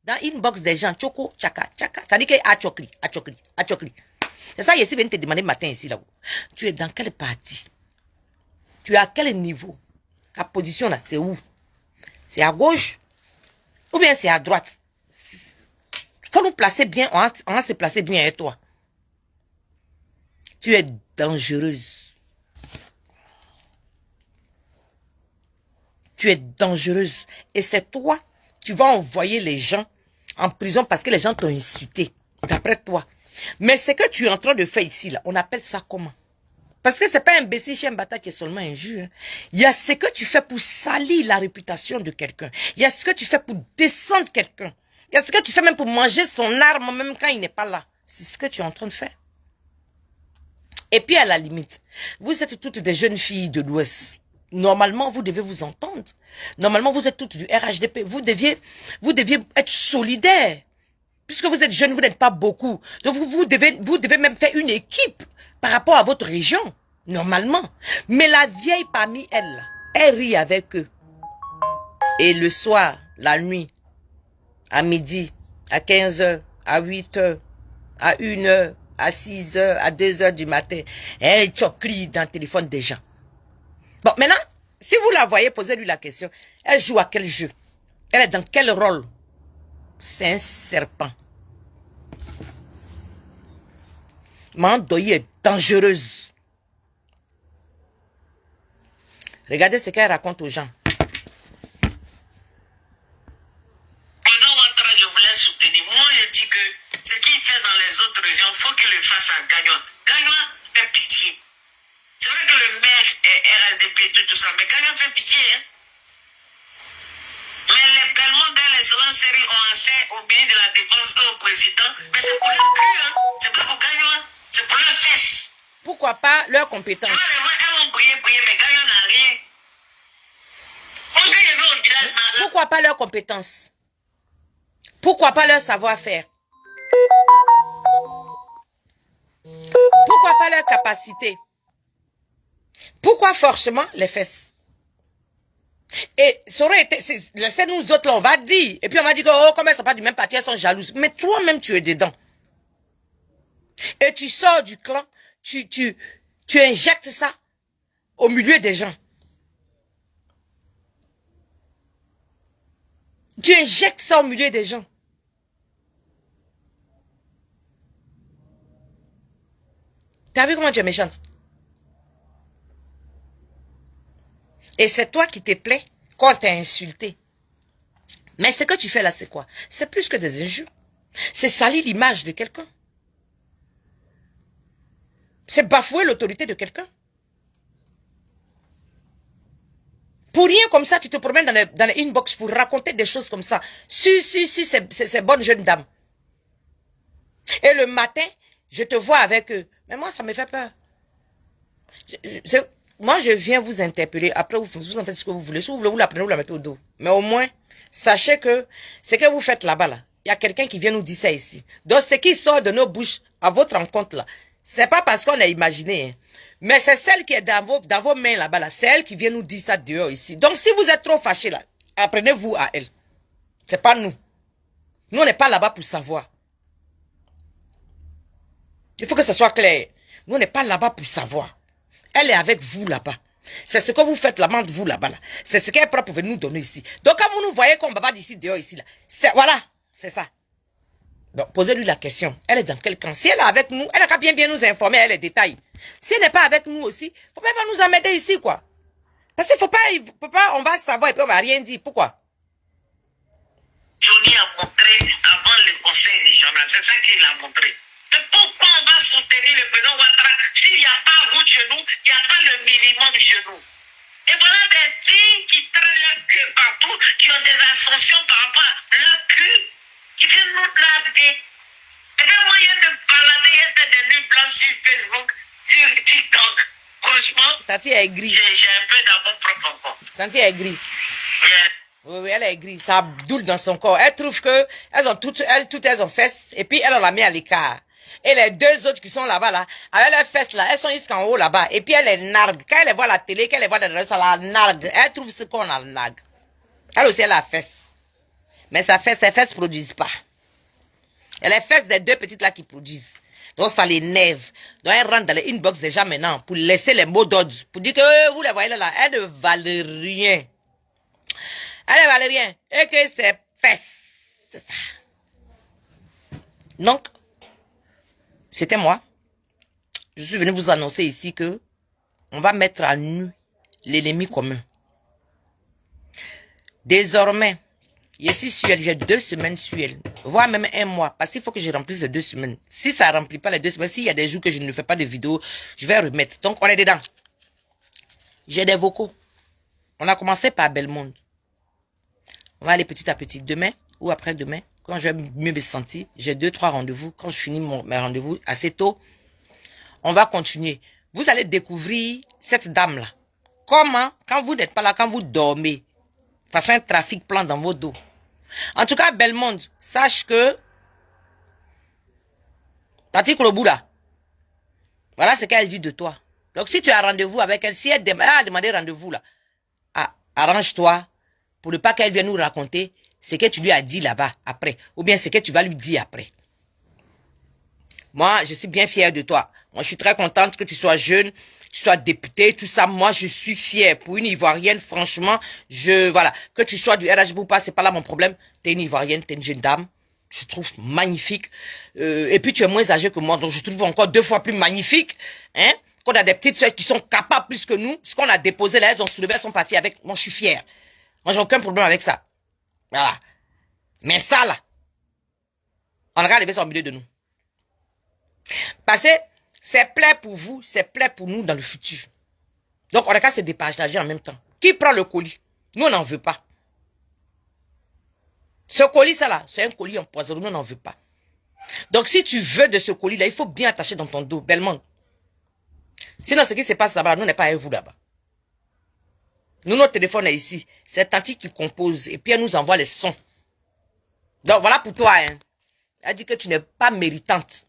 Speaker 1: Dans inbox des gens, choco, chaka, chaka. Ça dit que achokli, achokli, achokli. C'est ça, ici, viens te demander matin ici, là. Tu es dans quelle partie? Tu es à quel niveau? Ta position, là, c'est où? C'est à gauche? Ou bien c'est à droite? Quand nous placer bien, on va se placer bien avec toi. Tu es dangereuse. Tu es dangereuse. Et c'est toi, tu vas envoyer les gens en prison parce que les gens t'ont insulté. D'après toi. Mais ce que tu es en train de faire ici, là, on appelle ça comment? Parce que c'est pas un imbécile chien bâtard qui est seulement injure. Hein. Il y a ce que tu fais pour salir la réputation de quelqu'un. Il y a ce que tu fais pour descendre quelqu'un. Il y a ce que tu fais même pour manger son arme même quand il n'est pas là. C'est ce que tu es en train de faire. Et puis à la limite, vous êtes toutes des jeunes filles de l'Ouest. Normalement, vous devez vous entendre. Normalement, vous êtes toutes du RHDP. Vous deviez être solidaires. Puisque vous êtes jeunes, vous n'êtes pas beaucoup. Donc vous devez même faire une équipe par rapport à votre région. Normalement. Mais la vieille parmi elles, elle rit avec eux. Et le soir, la nuit, à midi, à 15h, à 8h, à 1h, à 6h, à 2h du matin, elle chocrie dans le téléphone des gens. Bon, maintenant, si vous la voyez, posez-lui la question. Elle joue à quel jeu? Elle est dans quel rôle? C'est un serpent. Mandoyi est dangereuse. Regardez ce qu'elle raconte aux gens.
Speaker 2: Pendant Ouattara, je voulais soutenir. Moi, je dis que ce qu'il fait dans les autres régions, il faut qu'il le fasse à Gagnoa. Gagnoa fait pitié. C'est vrai que le maire est RLDP, tout ça, mais Gagnoa fait pitié. Hein? Mais les Belmonts dans les secondes séries ont accès au ministre de la Défense et au président. Mais c'est pour leur cul, hein? C'est pas pour Gagnoa, c'est pour leur fesse.
Speaker 1: Pourquoi pas leur compétence?
Speaker 2: Tu vois, les gens, elles vont briller, mais Gagnoa n'a rien.
Speaker 1: Pourquoi pas leur compétence? Pourquoi pas leur savoir-faire? Pourquoi pas leur capacité? Pourquoi forcément les fesses? Et ça aurait été, laissez nous autres là, on va dire. Et puis on va dire que, oh, comme elles sont pas du même parti, elles sont jalouses. Mais toi-même, tu es dedans. Et tu sors du clan, tu injectes ça au milieu des gens. Tu injectes ça au milieu des gens. T'as vu comment tu es méchante? Et c'est toi qui te plais quand t'es insulté. Mais ce que tu fais là, c'est quoi? C'est plus que des injures. C'est salir l'image de quelqu'un. C'est bafouer l'autorité de quelqu'un. Pour rien comme ça, tu te promènes dans les inbox pour raconter des choses comme ça. Si, ces bonnes jeunes dames. Et le matin, je te vois avec eux. Mais moi, ça me fait peur. Moi, je viens vous interpeller. Après, vous en faites ce que vous voulez. Si vous voulez, vous la prenez, vous la mettez au dos. Mais au moins, sachez que ce que vous faites là-bas, là, il y a quelqu'un qui vient nous dire ça ici. Donc, ce qui sort de nos bouches à votre rencontre, là, c'est pas parce qu'on a imaginé, hein. Mais c'est celle qui est dans vos mains là-bas, là. C'est elle qui vient nous dire ça dehors ici. Donc, si vous êtes trop fâchés là, apprenez-vous à elle. C'est pas nous. Nous, on n'est pas là-bas pour savoir. Il faut que ce soit clair. Nous, on n'est pas là-bas pour savoir. Elle est avec vous là-bas. C'est ce que vous faites là-bas de vous là-bas. Là. C'est ce qu'elle est propre pour nous donner ici. Donc, quand vous nous voyez qu'on va d'ici dehors ici, là, voilà, c'est ça. Donc, posez-lui la question. Elle est dans quel camp? Si elle est avec nous, elle n'a qu'à bien nous informer, elle les détails. Si elle n'est pas avec nous aussi, faut pas nous emmêler ici, quoi. Parce qu'il faut pas, on va savoir et puis on va rien dire. Pourquoi?
Speaker 2: Johnny a montré avant le conseil régional. C'est ça qu'il a montré. Et pourquoi on va soutenir le président Ouattara s'il n'y a pas route chez nous, il n'y a pas le minimum chez nous. Et voilà des filles qui traînent leur cul partout, qui ont des ascensions par rapport à leur cul, qui viennent nous draguer. Et des moyens de balader, il y a des nuits blanches sur Facebook, sur TikTok. Franchement,
Speaker 1: Tati est aigrie.
Speaker 2: j'ai un peu d'amour propre encore.
Speaker 1: Tati est aigrie.
Speaker 2: Yeah.
Speaker 1: Oui, oui, elle est aigrie. Ça doule dans son corps. Elle trouve que elles ont toutes elles ont fesses. Et puis, elle l'a mis à l'écart. Et les deux autres qui sont là-bas, là, avec leurs fesses, là, elles sont jusqu'en haut, là-bas. Et puis, elle les nargue. Quand elle les voit à la télé, quand elle les voit dans le reste, elle la nargue. Elle trouve ce qu'on a nargue. Elle aussi, elle a fesse. Mais ses fesses produisent pas. Et les fesses des deux petites là qui produisent. Donc, ça l'énerve. Donc, elle rentre dans les inbox déjà maintenant pour laisser les mots d'ordre. Pour dire que vous les voyez là, elles ne valent rien. Elle ne valent rien. Et que c'est fesses. C'est ça. Donc, c'était moi. Je suis venu vous annoncer ici que on va mettre à nu l'ennemi commun. Désormais, je suis sur elle, j'ai 2 semaines sur elle, voire même 1 mois, parce qu'il faut que je remplisse les 2 semaines. Si ça ne remplit pas les 2 semaines, s'il y a des jours que je ne fais pas de vidéos, je vais remettre. Donc, on est dedans. J'ai des vocaux. On a commencé par Bellemonde. On va aller petit à petit. Demain ou après-demain, quand je vais mieux me sentir, j'ai 2-3 rendez-vous. Quand je finis mes rendez-vous assez tôt, on va continuer. Vous allez découvrir cette dame-là. Comment, quand vous n'êtes pas là, quand vous dormez, façon un trafic plan dans vos dos. En tout cas, Bellemonde, sache que Tati Kloboula, voilà ce qu'elle dit de toi. Donc, si tu as rendez-vous avec elle, si elle a demandé rendez-vous là, arrange-toi pour ne pas qu'elle vienne nous raconter ce que tu lui as dit là-bas après, ou bien ce que tu vas lui dire après. Moi, je suis bien fière de toi. Moi, je suis très contente que tu sois jeune, tu sois députée, tout ça. Moi, je suis fière. Pour une Ivoirienne, franchement, voilà. Que tu sois du RH ou pas, c'est pas là mon problème. T'es une Ivoirienne, t'es une jeune dame. Je trouve magnifique. Et puis, tu es moins âgée que moi, donc je trouve encore 2 fois plus magnifique. Hein? Qu'on a des petites soeurs qui sont capables plus que nous. Ce qu'on a déposé là, elles ont soulevé, elles sont parties avec. Moi, je suis fière. Moi, j'ai aucun problème avec ça. Voilà. Mais ça, là, on regarde les baisses au milieu de nous. Parce que c'est plaît pour vous, c'est plaît pour nous dans le futur. Donc, on a qu'à se départager en même temps. Qui prend le colis? Nous, on n'en veut pas. Ce colis, ça là, c'est un colis empoisonné, nous, on n'en veut pas. Donc, si tu veux de ce colis-là, il faut bien attacher dans ton dos, Bellemonde. Sinon, ce qui se passe là-bas, nous, n'est pas avec vous là-bas. Nous, notre téléphone est ici. C'est Tanti qui compose et puis elle nous envoie les sons. Donc, voilà pour toi. Hein. Elle dit que tu n'es pas méritante.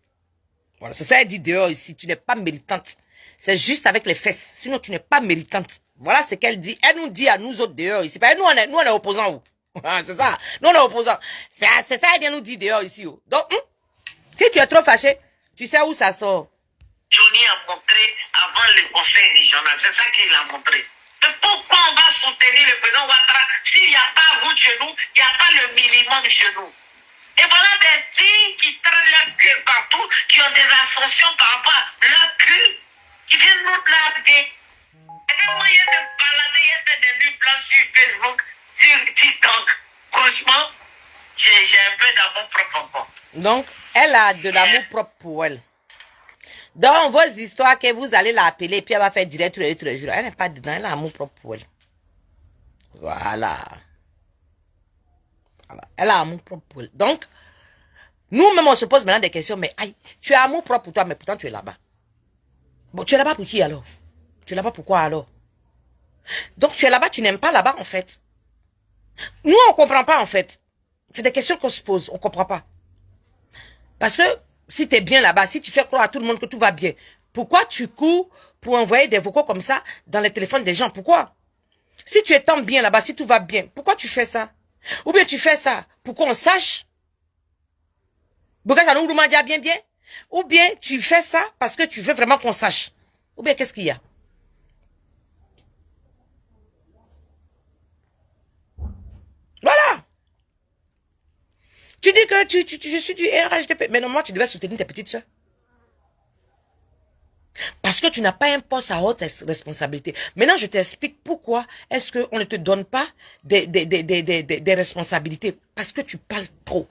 Speaker 1: Voilà, c'est ça, elle dit dehors ici. Tu n'es pas méritante. C'est juste avec les fesses. Sinon, tu n'es pas méritante. Voilà ce qu'elle dit. Elle nous dit à nous autres dehors ici. Nous, on est opposants. C'est ça. Nous, on est opposants. C'est ça, elle vient nous dire dehors ici. Donc, si tu es trop fâché, tu sais où ça sort.
Speaker 2: Johnny a montré avant le conseil régional. C'est ça qu'il a montré. Mais pourquoi on va soutenir le président Ouattara s'il n'y a pas route chez nous, il n'y a pas le minimum chez nous? Et voilà des filles qui traînent leur cul partout, qui ont des ascensions par rapport à leur cul, qui viennent nous draguer. Et des moyens de balader, il y a des nuits blanches sur Facebook, sur TikTok. Franchement, j'ai un peu d'amour propre encore.
Speaker 1: Donc, elle a de l'amour propre pour elle. Dans vos histoires que vous allez l'appeler et puis elle va faire direct tous les jours. Elle n'est pas dedans, elle a l'amour propre pour elle. Voilà. Elle a amour propre pour elle. Donc, nous-mêmes, on se pose maintenant des questions. Mais aïe, tu as amour propre pour toi, mais pourtant tu es là-bas. Bon, tu es là-bas pour qui alors? Tu es là-bas pour quoi alors? Donc, tu es là-bas, tu n'aimes pas là-bas en fait. Nous, on ne comprend pas en fait. C'est des questions qu'on se pose, on ne comprend pas. Parce que si tu es bien là-bas, si tu fais croire à tout le monde que tout va bien, pourquoi tu cours pour envoyer des vocaux comme ça dans les téléphones des gens? Pourquoi? Si tu es tant bien là-bas, si tout va bien, pourquoi tu fais ça? Ou bien tu fais ça pour qu'on sache? Pourquoi ça nous demande bien bien? Ou bien tu fais ça parce que tu veux vraiment qu'on sache? Ou bien qu'est-ce qu'il y a? Voilà. Tu dis que je suis du RHDP. Mais normalement, tu devais soutenir tes petites soeurs. Parce que tu n'as pas un poste à haute responsabilité. Maintenant, je t'explique pourquoi est-ce qu'on ne te donne pas des responsabilités. Parce que tu parles trop.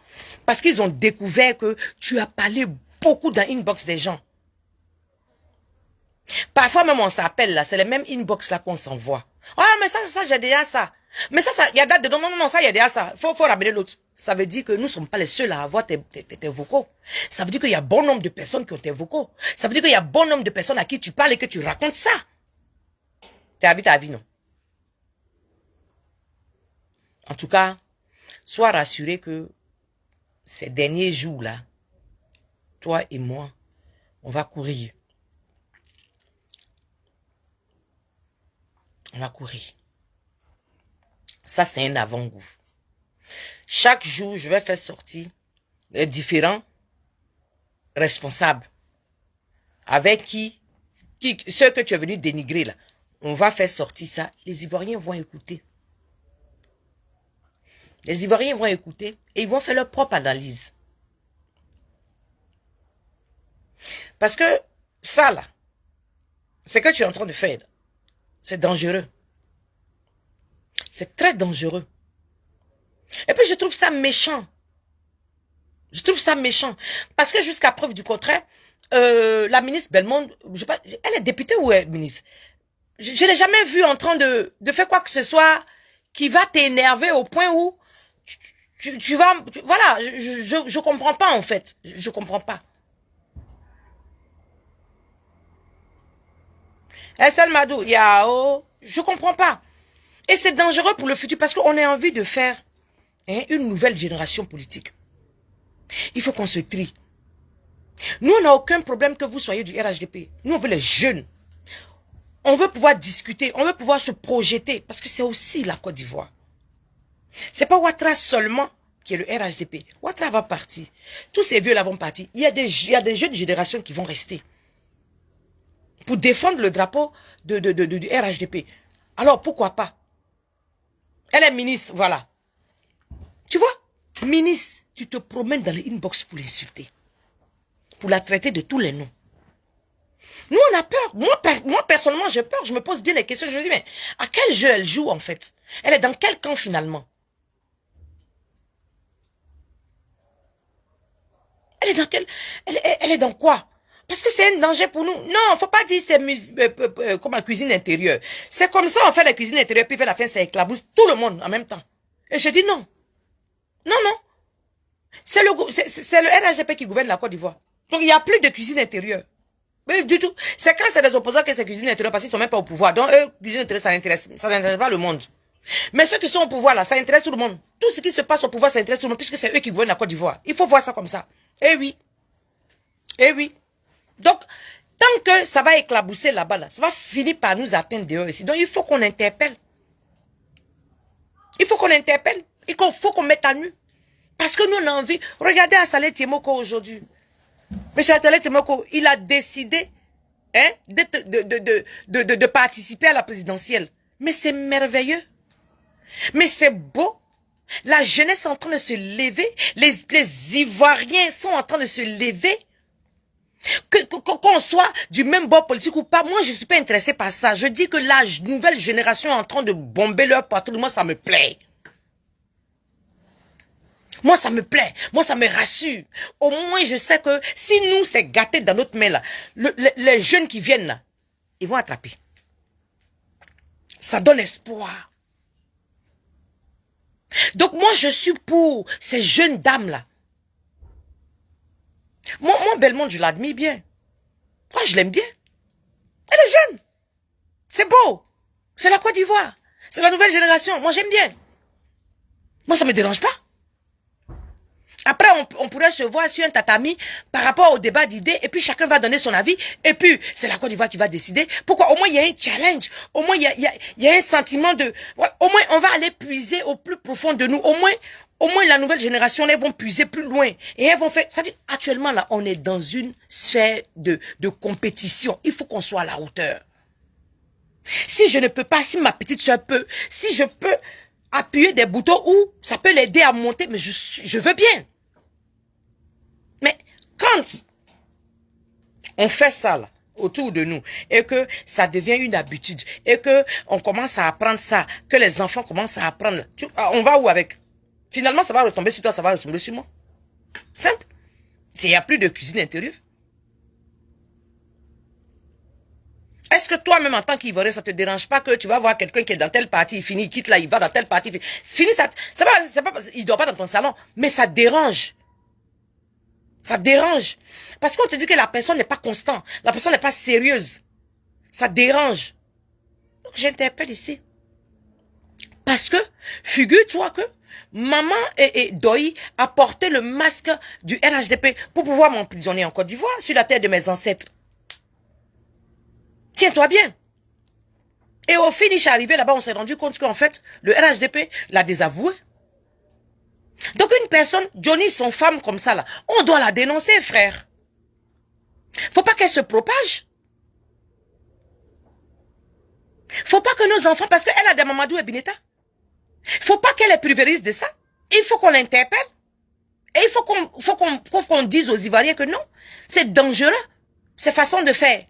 Speaker 1: Parce qu'ils ont découvert que tu as parlé beaucoup dans l'inbox des gens. Parfois même on s'appelle là, c'est les mêmes inbox là qu'on s'envoie. Ah mais ça j'ai déjà ça. Mais ça il y a date de non, ça il y a déjà ça. Faut ramener l'autre. Ça veut dire que nous ne sommes pas les seuls à avoir tes vocaux. Ça veut dire qu'il y a bon nombre de personnes qui ont tes vocaux. Ça veut dire qu'il y a bon nombre de personnes à qui tu parles et que tu racontes ça. Tu habites ta vie, non? En tout cas, sois rassuré que ces derniers jours-là, toi et moi, on va courir. On va courir. Ça, c'est un avant-goût. Chaque jour, je vais faire sortir les différents responsables avec ceux que tu es venu dénigrer là. On va faire sortir ça. Les Ivoiriens vont écouter. Les Ivoiriens vont écouter et ils vont faire leur propre analyse. Parce que ça là, ce que tu es en train de faire, c'est dangereux. C'est très dangereux. Et puis je trouve ça méchant. Je trouve ça méchant. Parce que jusqu'à preuve du contraire, la ministre Bellemonde, je sais pas, elle est députée ou elle est ministre? Je ne l'ai jamais vue en train de faire quoi que ce soit qui va t'énerver au point où tu vas... voilà, je comprends pas en fait. Je comprends pas. Selmadou, Yao, je comprends pas. Et c'est dangereux pour le futur parce qu'on a envie de faire une nouvelle génération politique. Il faut qu'on se trie. Nous, on n'a aucun problème que vous soyez du RHDP. Nous, on veut les jeunes. On veut pouvoir discuter, on veut pouvoir se projeter parce que c'est aussi la Côte d'Ivoire. C'est pas Ouattara seulement qui est le RHDP. Ouattara va partir. Tous ces vieux-là vont partir. Il y a des jeunes générations qui vont rester pour défendre le drapeau du RHDP. Alors, pourquoi pas? Elle est ministre, voilà. Tu vois, ministre, tu te promènes dans les inbox pour l'insulter. Pour la traiter de tous les noms. Nous, on a peur. Moi personnellement, j'ai peur. Je me pose bien les questions. Je me dis, mais à quel jeu elle joue, en fait? Elle est dans quel camp, finalement? Elle est dans quel... Elle est dans quoi? Parce que c'est un danger pour nous. Non, faut pas dire c'est comme la cuisine intérieure. C'est comme ça, on fait la cuisine intérieure, puis à la fin, ça éclabousse tout le monde en même temps. Et je dis non. Non, non. C'est le RHDP qui gouverne la Côte d'Ivoire. Donc, il n'y a plus de cuisine intérieure. Mais du tout. C'est quand c'est des opposants que c'est cuisine intérieure parce qu'ils sont même pas au pouvoir. Donc, eux, cuisine intérieure, ça n'intéresse pas le monde. Mais ceux qui sont au pouvoir, là, ça intéresse tout le monde. Tout ce qui se passe au pouvoir, ça intéresse tout le monde puisque c'est eux qui gouvernent la Côte d'Ivoire. Il faut voir ça comme ça. Eh oui. Eh oui. Donc, tant que ça va éclabousser là-bas, là, ça va finir par nous atteindre dehors ici. Donc, il faut qu'on interpelle. Il faut qu'on interpelle. Il faut qu'on mette à nu. Parce que nous, on a envie. Regardez Assalé Tiemoko aujourd'hui. Monsieur Assalé Tiemoko, il a décidé de participer à la présidentielle. Mais c'est merveilleux. Mais c'est beau. La jeunesse est en train de se lever. Les Ivoiriens sont en train de se lever. Qu'on soit du même bord politique ou pas, moi je ne suis pas intéressé par ça. Je dis que la nouvelle génération est en train de bomber leur partout. Moi ça me plaît. Moi ça me plaît. Moi ça me rassure. Au moins je sais que si nous c'est gâté dans notre main là, les jeunes qui viennent là, ils vont attraper. Ça donne espoir. Donc moi je suis pour ces jeunes dames là. Moi Bellemonde, je l'admire bien. Moi, je l'aime bien. Elle est jeune. C'est beau. C'est la Côte d'Ivoire. C'est la nouvelle génération. Moi, j'aime bien. Moi, ça ne me dérange pas. Après, on pourrait se voir sur un tatami par rapport au débat d'idées et puis chacun va donner son avis et puis c'est la Côte d'Ivoire qui va décider. Pourquoi? Au moins, il y a un challenge. Au moins, il y a un sentiment de... Au moins, on va aller puiser au plus profond de nous. Au moins, la nouvelle génération, elles vont puiser plus loin. Et elles vont faire... C'est-à-dire, actuellement, là, on est dans une sphère de compétition. Il faut qu'on soit à la hauteur. Si je ne peux pas, si ma petite soeur peut, si je peux appuyer des boutons où ça peut l'aider à monter, mais je veux bien. Mais quand on fait ça, là, autour de nous, et que ça devient une habitude, et que on commence à apprendre ça, que les enfants commencent à apprendre, on va où avec? Finalement, ça va retomber sur toi, ça va retomber sur moi. Simple. S'il n'y a plus de cuisine intérieure. Est-ce que toi-même, en tant qu'Ivoirien, ça te dérange pas que tu vas voir quelqu'un qui est dans tel parti, il finit, il quitte là, il va dans tel parti, fini, c'est pas, il dort pas dans ton salon, mais ça dérange. Ça dérange. Parce qu'on te dit que la personne n'est pas constante, la personne n'est pas sérieuse. Ça dérange. Donc, j'interpelle ici. Parce que, figure-toi que maman et Doi a porté le masque du RHDP pour pouvoir m'emprisonner en Côte d'Ivoire sur la terre de mes ancêtres. Tiens-toi bien. Et au finish arrivé là-bas, on s'est rendu compte qu'en fait, le RHDP l'a désavoué. Donc une personne, Johnny, son femme comme ça là, on doit la dénoncer, frère. Faut pas qu'elle se propage. Faut pas que nos enfants, parce qu'elle a des Mamadou et Bineta, faut pas qu'elle les pulvérise de ça. Il faut qu'on l'interpelle. Et il faut qu'on dise aux Ivoiriens que non, c'est dangereux. Ces façons de faire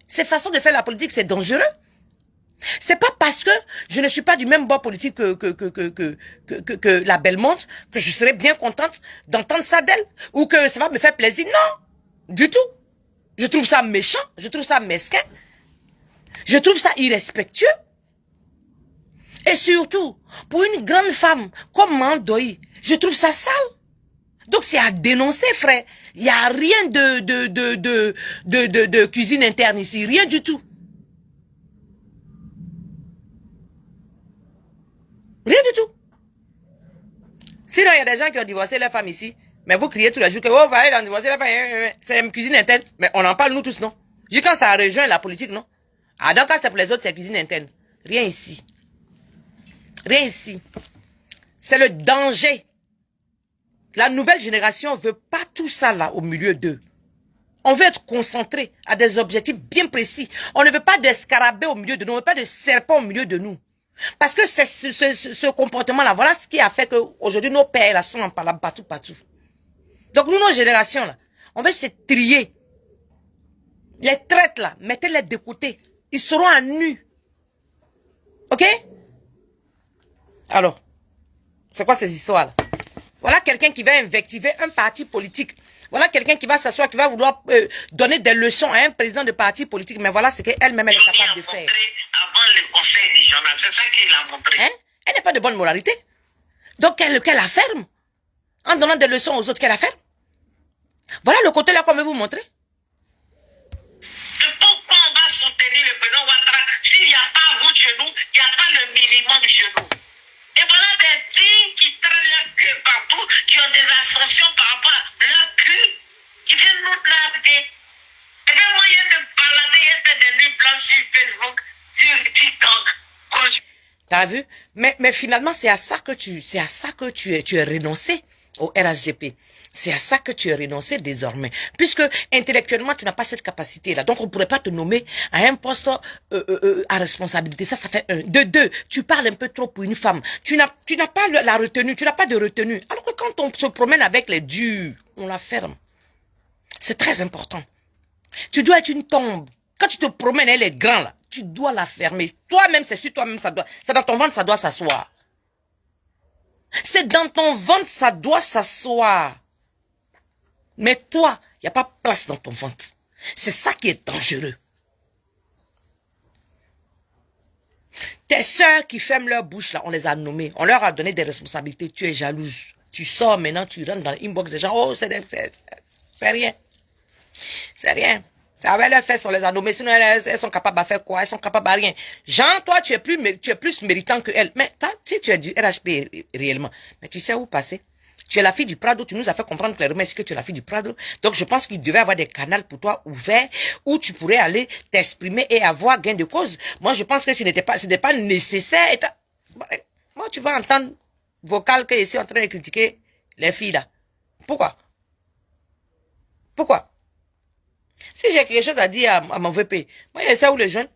Speaker 1: la politique, c'est dangereux. C'est pas parce que je ne suis pas du même bord politique que la Belmonte que je serais bien contente d'entendre ça d'elle ou que ça va me faire plaisir. Non, du tout. Je trouve ça méchant, je trouve ça mesquin, je trouve ça irrespectueux. Et surtout, pour une grande femme comme Mandoï, je trouve ça sale. Donc c'est à dénoncer, frère. Il n'y a rien de cuisine interne ici, rien du tout. Rien du tout. Sinon, il y a des gens qui ont divorcé leur femme ici, mais vous criez tous les jours que oh, va aller divorcer la femme, c'est une cuisine interne. Mais on en parle nous tous, non? Je dis quand ça rejoint la politique, non? Ah, donc quand c'est pour les autres, c'est cuisine interne. Rien ici. Rien ici. C'est le danger. La nouvelle génération veut pas tout ça là au milieu d'eux. On veut être concentré à des objectifs bien précis. On ne veut pas de scarabées au milieu de nous, on ne veut pas de serpents au milieu de nous. Parce que c'est ce comportement-là, voilà ce qui a fait qu'aujourd'hui nos pères là sont en parlant partout. Donc nous, nos générations là, on veut se trier. Les traites là, mettez-les de côté. Ils seront à nu. Ok? Alors, c'est quoi ces histoires là? Voilà quelqu'un qui va invectiver un parti politique. Voilà quelqu'un qui va s'asseoir, qui va vouloir donner des leçons à un président de parti politique. Mais voilà ce qu'elle-même elle est capable de faire.
Speaker 2: Avant le conseil régional, c'est ça qu'il a montré.
Speaker 1: Hein? Elle n'est pas de bonne moralité. Donc qu'elle la ferme. En donnant des leçons aux autres, qu'elle la ferme. Voilà le côté là qu'on veut vous montrer.
Speaker 2: Pourquoi on va soutenir le président Ouattara s'il n'y a pas vous chez nous, il n'y a pas le minimum chez nous? Et voilà des filles qui traînent leur cul partout, qui ont des ascensions par rapport à leur cul, qui viennent nous larguer. Et bien moi, il y a de balader, il y a des nuits blanches sur Facebook, sur TikTok.
Speaker 1: T'as vu? Mais finalement, c'est à ça que tu es renoncé au RHDP. C'est à ça que tu es renoncé désormais. Puisque intellectuellement, tu n'as pas cette capacité-là. Donc, on ne pourrait pas te nommer à un poste à responsabilité. Ça fait un. De deux, tu parles un peu trop pour une femme. Tu n'as pas la retenue. Tu n'as pas de retenue. Alors que quand on se promène avec les durs, on la ferme. C'est très important. Tu dois être une tombe. Quand tu te promènes, elle est grande là. Tu dois la fermer. Toi-même, c'est sur toi-même, c'est dans ton ventre, ça doit s'asseoir. C'est dans ton ventre, ça doit s'asseoir. Mais toi, il n'y a pas place dans ton ventre. C'est ça qui est dangereux. Tes sœurs qui ferment leur bouche, là, on les a nommées. On leur a donné des responsabilités. Tu es jalouse. Tu sors maintenant, tu rentres dans l'inbox des gens. Oh, c'est rien. C'est rien. Ça avait leur fait, on les a nommées. Sinon, elles sont capables à faire quoi? Elles sont capables à rien. Jean, toi, tu es plus méritant que elles. Mais si tu es du RHP réellement, mais tu sais où passer? Tu es la fille du Prado. Tu nous as fait comprendre clairement que tu es la fille du Prado. Donc, je pense qu'il devait avoir des canaux pour toi ouverts où tu pourrais aller t'exprimer et avoir gain de cause. Moi, je pense que ce n'était pas nécessaire. Moi, tu vas entendre vocal que je suis en train de critiquer les filles là. Pourquoi? Si j'ai quelque chose à dire à mon VP, moi, je sais où le joindre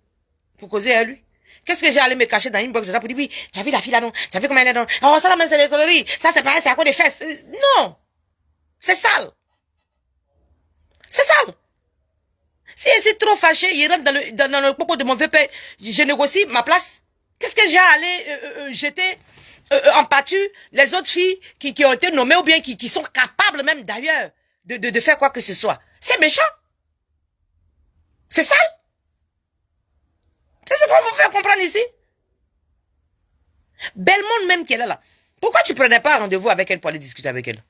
Speaker 1: pour causer à lui. Qu'est-ce que j'ai allé me cacher dans une box déjà pour dire, oui, tu as vu la fille là, non? Tu as vu comment elle est, non? Oh, ça là même, c'est des coloris. Ça, c'est pareil, c'est à quoi des fesses. Non! C'est sale. C'est sale. Si elle est trop fâchée, il rentre dans le propos de mon VP, je négocie ma place. Qu'est-ce que j'ai allé jeter en pâture les autres filles qui ont été nommées ou bien qui sont capables même d'ailleurs de faire quoi que ce soit? C'est méchant. C'est sale. C'est ce qu'on vous fait comprendre ici. Bellemonde même qui est là. Pourquoi tu ne prenais pas rendez-vous avec elle pour aller discuter avec elle?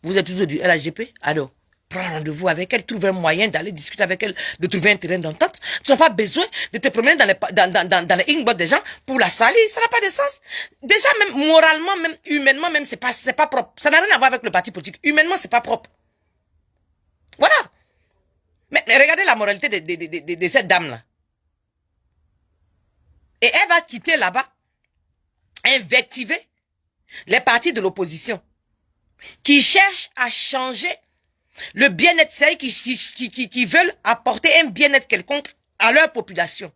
Speaker 1: Vous êtes toujours du RHDP? Alors, prends rendez-vous avec elle, trouve un moyen d'aller discuter avec elle, de trouver un terrain d'entente. Tu n'as pas besoin de te promener dans les inbox des gens pour la salir. Ça n'a pas de sens. Déjà, même moralement, même humainement, même c'est pas propre. Ça n'a rien à voir avec le parti politique. Humainement, c'est pas propre. Voilà. Mais regardez la moralité de cette dame-là. Et elle va quitter là-bas, invectiver les partis de l'opposition qui cherchent à changer le bien-être, c'est qui veulent apporter un bien-être quelconque à leur population.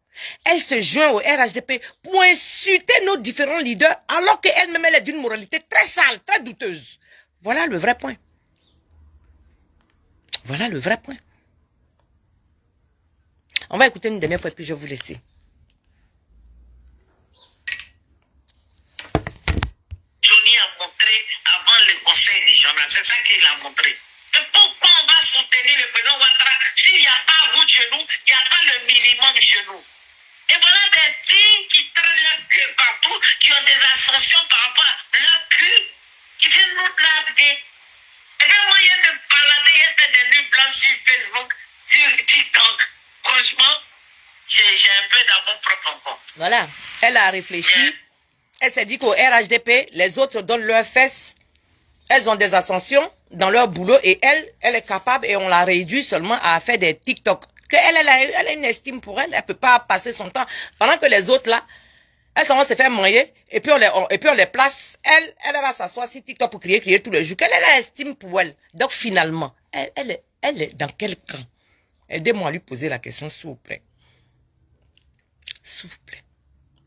Speaker 1: Elle se joint au RHDP pour insulter nos différents leaders alors qu'elle-même elle est d'une moralité très sale, très douteuse. Voilà le vrai point. Voilà le vrai point. On va écouter une dernière fois et puis je vais vous laisser.
Speaker 2: Johnny a montré avant le conseil régional, c'est ça qu'il a montré. Mais pourquoi on va soutenir le président Ouattara s'il n'y a pas vous chez nous, il n'y a pas le minimum chez nous? Et voilà des filles qui traînent leur cul partout, qui ont des ascensions par rapport à leur cul, qui viennent nous draguer. Et bien moi, il y a de balader, il y a des nuits blanches sur Facebook, sur TikTok. Franchement, j'ai un peu dans mon propre compte.
Speaker 1: Voilà, elle a réfléchi. Elle s'est dit qu'au RHDP, les autres donnent leurs fesses. Elles ont des ascensions dans leur boulot et elle est capable et on la réduit seulement à faire des TikTok. Elle a une estime pour elle, elle peut pas passer son temps. Pendant que les autres là, elles vont se faire moyer et puis on les place. Elle va s'asseoir sur TikTok pour crier tous les jours. Quelle est la estime pour elle? Donc finalement, elle est dans quel camp? Aidez-moi à lui poser la question, s'il vous plaît. S'il vous plaît.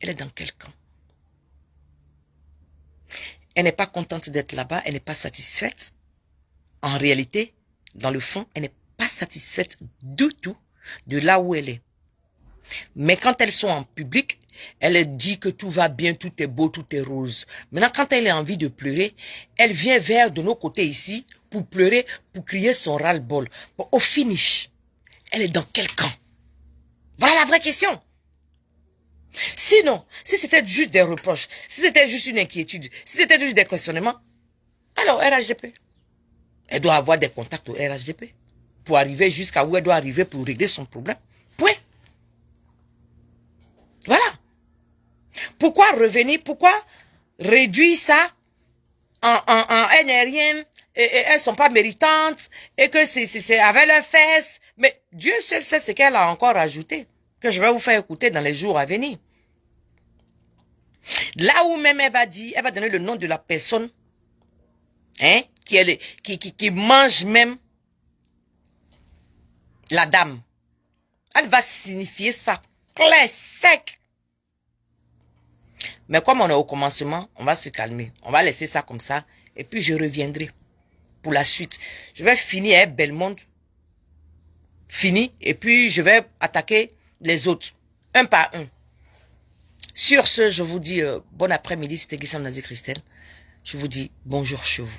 Speaker 1: Elle est dans quel camp? Elle n'est pas contente d'être là-bas, elle n'est pas satisfaite. En réalité, dans le fond, elle n'est pas satisfaite du tout de là où elle est. Mais quand elles sont en public, elle dit que tout va bien, tout est beau, tout est rose. Maintenant, quand elle a envie de pleurer, elle vient vers de nos côtés ici pour pleurer, pour crier son ras-le-bol. Bon, au finish, elle est dans quel camp? Voilà la vraie question. Sinon, si c'était juste des reproches, si c'était juste une inquiétude, si c'était juste des questionnements, alors RHDP. Elle doit avoir des contacts au RHDP pour arriver jusqu'à où elle doit arriver pour régler son problème. Point. Voilà. Pourquoi revenir, pourquoi réduire ça en elles n'est rien, et elles sont pas méritantes, et que c'est avec leurs fesses. Mais Dieu seul sait ce qu'elle a encore ajouté, que je vais vous faire écouter dans les jours à venir. Là où même elle va dire, elle va donner le nom de la personne, hein, qui mange même la dame. Elle va signifier ça, clair, sec. Mais comme on est au commencement, on va se calmer. On va laisser ça comme ça, et puis je reviendrai pour la suite. Je vais finir avec Bellemonde. Fini, et puis je vais attaquer les autres, un par un. Sur ce, je vous dis bon après-midi, c'était Guissam Nazi Christelle. Je vous dis bonjour chez vous.